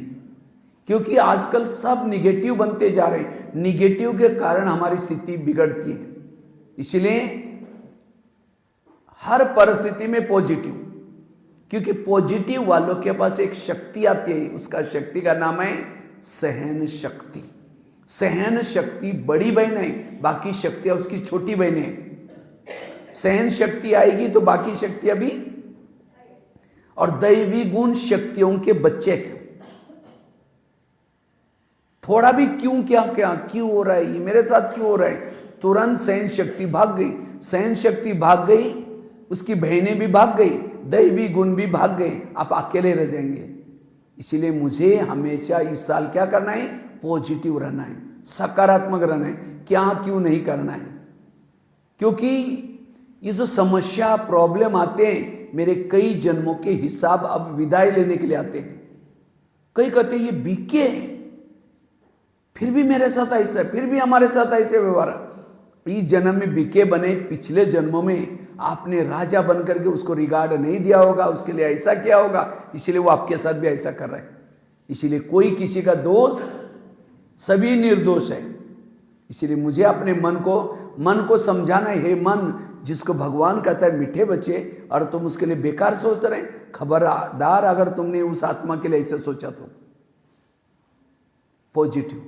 क्योंकि आजकल सब निगेटिव बनते जा रहे हैं। निगेटिव के कारण हमारी स्थिति बिगड़ती है। इसलिए हर परिस्थिति में पॉजिटिव, क्योंकि पॉजिटिव वालों के पास एक शक्ति आती है, उसका शक्ति का नाम है सहन शक्ति। सहन शक्ति बड़ी बहन है, बाकी शक्तियां उसकी छोटी बहनें हैं। सहन शक्ति आएगी तो बाकी शक्तियां भी। और दैवी गुण शक्तियों के बच्चे हैं। थोड़ा भी क्यों हो रहा है, ये मेरे साथ क्यों हो रहा है, तुरंत सहन शक्ति भाग गई। सहन शक्ति भाग गई, उसकी बहनें भी भाग गई, दैवी गुण भी भाग गए, आप अकेले रह जाएंगे। इसीलिए मुझे हमेशा इस साल क्या करना है, पॉजिटिव रहना है, सकारात्मक रहना है। क्यों नहीं करना है, क्योंकि ये जो समस्या प्रॉब्लम आते हैं, मेरे कई जन्मों के हिसाब अब विदाई लेने के लिए आते हैं। कई कहते हैं ये बीके हैं, फिर भी मेरे साथ ऐसा है, फिर भी हमारे साथ ऐसे व्यवहार। इस जन्म में बीके बने, पिछले जन्मों में आपने राजा बन करके उसको रिगार्ड नहीं दिया होगा, उसके लिए ऐसा किया होगा, इसलिए वो आपके साथ भी ऐसा कर रहा है। इसीलिए कोई किसी का दोष, सभी निर्दोष है। इसीलिए मुझे अपने मन को समझाना है, हे मन, जिसको भगवान कहता है मीठे बच्चे, और तुम उसके लिए बेकार सोच रहे हैं, खबरदार अगर तुमने उस आत्मा के लिए ऐसे सोचा तो। पॉजिटिव,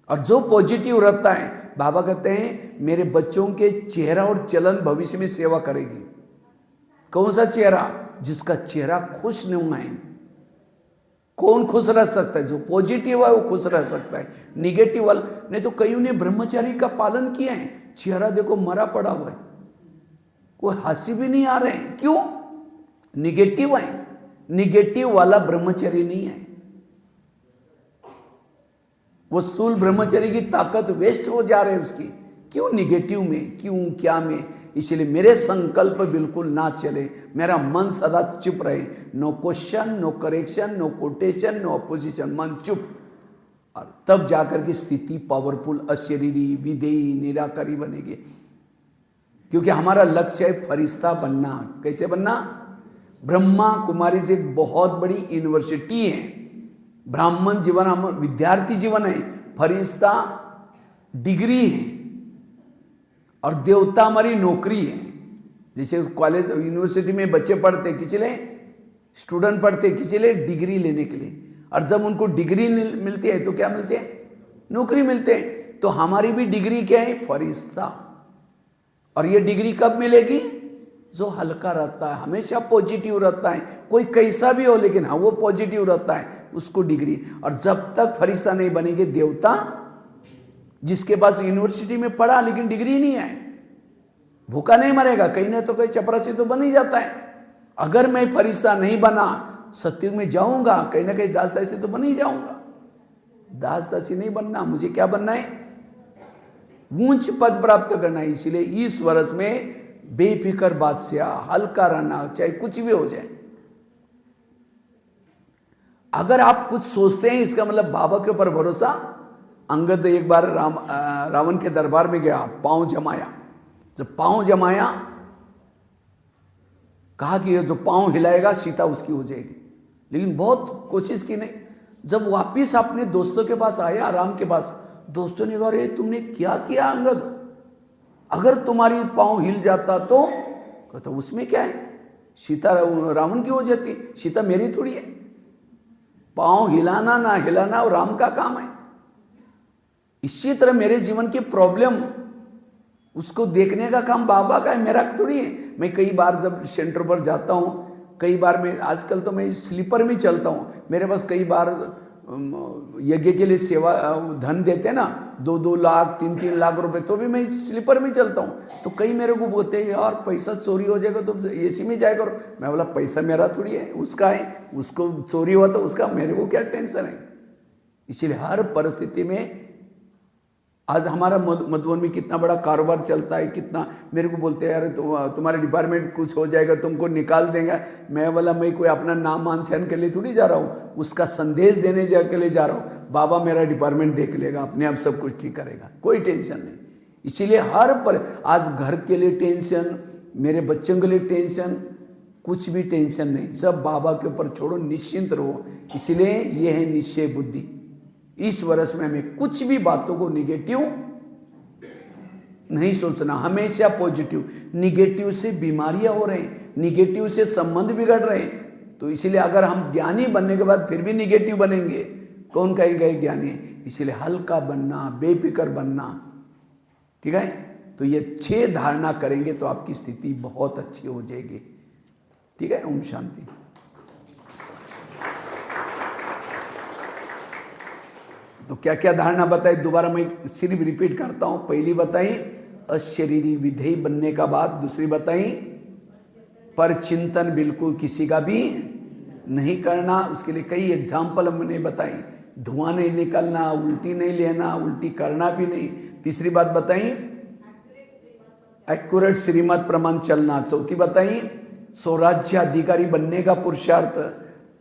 और जो पॉजिटिव रहता है, बाबा कहते हैं मेरे बच्चों के चेहरा और चलन भविष्य में सेवा करेगी। कौन सा चेहरा? जिसका चेहरा खुश नुमा है। कौन खुश रह सकता है? जो पॉजिटिव है वो खुश रह सकता है। निगेटिव वाला नहीं तो कईयों ने ब्रह्मचारी का पालन किया है, चेहरा देखो मरा पड़ा हुआ है, कोई हंसी भी नहीं आ रहे हैं। क्यों? निगेटिव है। निगेटिव वाला ब्रह्मचारी नहीं है। वो स्थूल ब्रह्मचर्य की ताकत वेस्ट हो जा रही है उसकी। क्यों? निगेटिव में, क्यों, क्या में। इसलिए मेरे संकल्प बिल्कुल ना चले, मेरा मन सदा चुप रहे। No question, no correction, no quotation, no opposition, मन चुप। और तब जाकर के स्थिति पावरफुल, अशरीरी, विधेयी, निराकारी बनेगी। क्योंकि हमारा लक्ष्य है फरिश्ता बनना। कैसे बनना? ब्रह्मा कुमारी जी एक बहुत बड़ी यूनिवर्सिटी है। ब्राह्मण जीवन हम विद्यार्थी जीवन है, फरिश्ता डिग्री है, और देवता हमारी नौकरी है। जैसे कॉलेज यूनिवर्सिटी में बच्चे पढ़ते किसी लिए, स्टूडेंट पढ़ते किसी लिए, डिग्री लेने के लिए। और जब उनको डिग्री मिलती है तो क्या मिलते हैं? नौकरी मिलते हैं। तो हमारी भी डिग्री क्या है? फरिश्ता। और ये डिग्री कब मिलेगी? जो हल्का रहता है, हमेशा पॉजिटिव रहता है, कोई कैसा भी हो लेकिन हाँ वो पॉजिटिव रहता है, उसको डिग्री। और जब तक फरिश्ता नहीं बनेंगे देवता, जिसके पास यूनिवर्सिटी में पढ़ा लेकिन डिग्री नहीं है, भूखा नहीं मरेगा, कहीं ना तो कहीं चपरासी तो बन ही जाता है। अगर मैं फरिश्ता नहीं बना, सत्युग में जाऊंगा, कहीं ना कहीं दास दासी तो बन ही जाऊंगा। दास दासी नहीं बनना, मुझे क्या बनना है? ऊंच पद प्राप्त करना है। इसलिए इस वर्ष में बेफिक्र बादशाह, हल्का रहना, चाहे कुछ भी हो जाए। अगर आप कुछ सोचते हैं, इसका मतलब बाबा के ऊपर भरोसा। अंगद एक बार रावण के दरबार में गया, पांव जमाया। जब पांव जमाया, कहा कि ये जो पांव हिलाएगा सीता उसकी हो जाएगी, लेकिन बहुत कोशिश की नहीं। जब वापिस अपने दोस्तों के पास आया, राम के पास, दोस्तों ने कहा अरे तुमने क्या किया अंगद, अगर तुम्हारी पांव हिल जाता तो? कहता उसमें क्या है, सीता रावण की हो जाती, सीता मेरी थोड़ी है। पांव हिलाना ना हिलाना वो राम का काम है। इसी तरह मेरे जीवन की प्रॉब्लम, उसको देखने का काम बाबा का है, मेरा थोड़ी है। मैं कई बार जब सेंटर पर जाता हूँ, कई बार मैं, आजकल तो मैं स्लीपर में चलता हूँ, मेरे पास कई बार यज्ञ के लिए सेवा धन देते हैं ना, 2-2 लाख 3-3 लाख रुपए, तो भी मैं स्लीपर में चलता हूँ। तो कई मेरे को बोलते हैं यार पैसा चोरी हो जाएगा तो एसी में जाएगा। और मैं बोला पैसा मेरा थोड़ी है, उसका है, उसको चोरी हुआ तो उसका, मेरे को क्या टेंशन है। इसीलिए हर परिस्थिति में, आज हमारा मधुबन में कितना बड़ा कारोबार चलता है, कितना मेरे को बोलते हैं यार तुम्हारे डिपार्टमेंट कुछ हो जाएगा, तुमको निकाल देंगे। मैं बोला मैं कोई अपना नाम मान सहन के लिए थोड़ी जा रहा हूँ, उसका संदेश देने के लिए जा रहा हूँ। बाबा मेरा डिपार्टमेंट देख लेगा, अपने आप सब कुछ ठीक करेगा, कोई टेंशन नहीं। इसीलिए आज घर के लिए टेंशन, मेरे बच्चों के लिए टेंशन, कुछ भी टेंशन नहीं, सब बाबा के ऊपर छोड़ो, निश्चिंत रहो। इसीलिए ये है निश्चय बुद्धि। इस वर्ष में हमें कुछ भी बातों को निगेटिव नहीं सोचना, हमेशा पॉजिटिव। निगेटिव से बीमारियां हो रही हैं, निगेटिव से संबंध बिगड़ रहे हैं। तो इसीलिए अगर हम ज्ञानी बनने के बाद फिर भी निगेटिव बनेंगे, कौन कहेगा ज्ञानी है? इसीलिए हल्का बनना, बेफिक्र बनना, ठीक है। तो ये 6 धारणा करेंगे तो आपकी स्थिति बहुत अच्छी हो जाएगी, ठीक है। ओम शांति। तो क्या क्या धारणा बताई, दोबारा मैं सिर्फ रिपीट करता हूँ। पहली बताई अशरीरी विधेय बनने का बात, दूसरी बताई पर चिंतन बिल्कुल किसी का भी नहीं करना, उसके लिए कई एग्जाम्पल हमने बताई। धुआं नहीं निकलना, उल्टी नहीं लेना, उल्टी करना भी नहीं। तीसरी बात बताई एक्यूरेट श्रीमत प्रमाण चलना। चौथी बताई स्वराज्य अधिकारी बनने का पुरुषार्थ।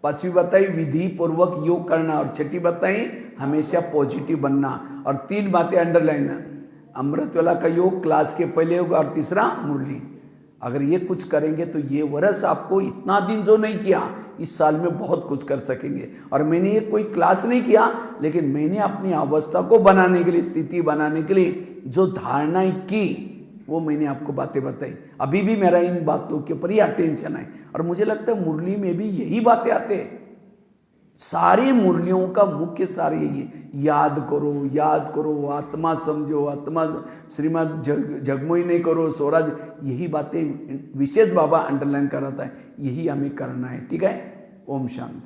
पांचवी बताई विधि पूर्वक योग करना। और छठी बताई हमेशा पॉजिटिव बनना। और 3 बातें अंडरलाइन, अमृत वाला का योग, क्लास के पहले योग, और तीसरा मुरली। अगर ये कुछ करेंगे तो ये वर्ष आपको इतना दिन जो नहीं किया इस साल में बहुत कुछ कर सकेंगे। और मैंने ये कोई क्लास नहीं किया, लेकिन मैंने अपनी अवस्था को बनाने के लिए, स्थिति बनाने के लिए जो धारणाएं की वो मैंने आपको बातें बताई। अभी भी मेरा इन बातों के ऊपर ही अटेंशन है और मुझे लगता है मुरली में भी यही बातें आते हैं। सारी मुरलियों का मुख्य सार यही है, याद करो, आत्मा समझो, आत्मा श्रीमद जगमोही नहीं करो स्वराज, यही बातें विशेष बाबा अंडरलाइन कराता है, यही हमें करना है। ठीक है, ओम शांति।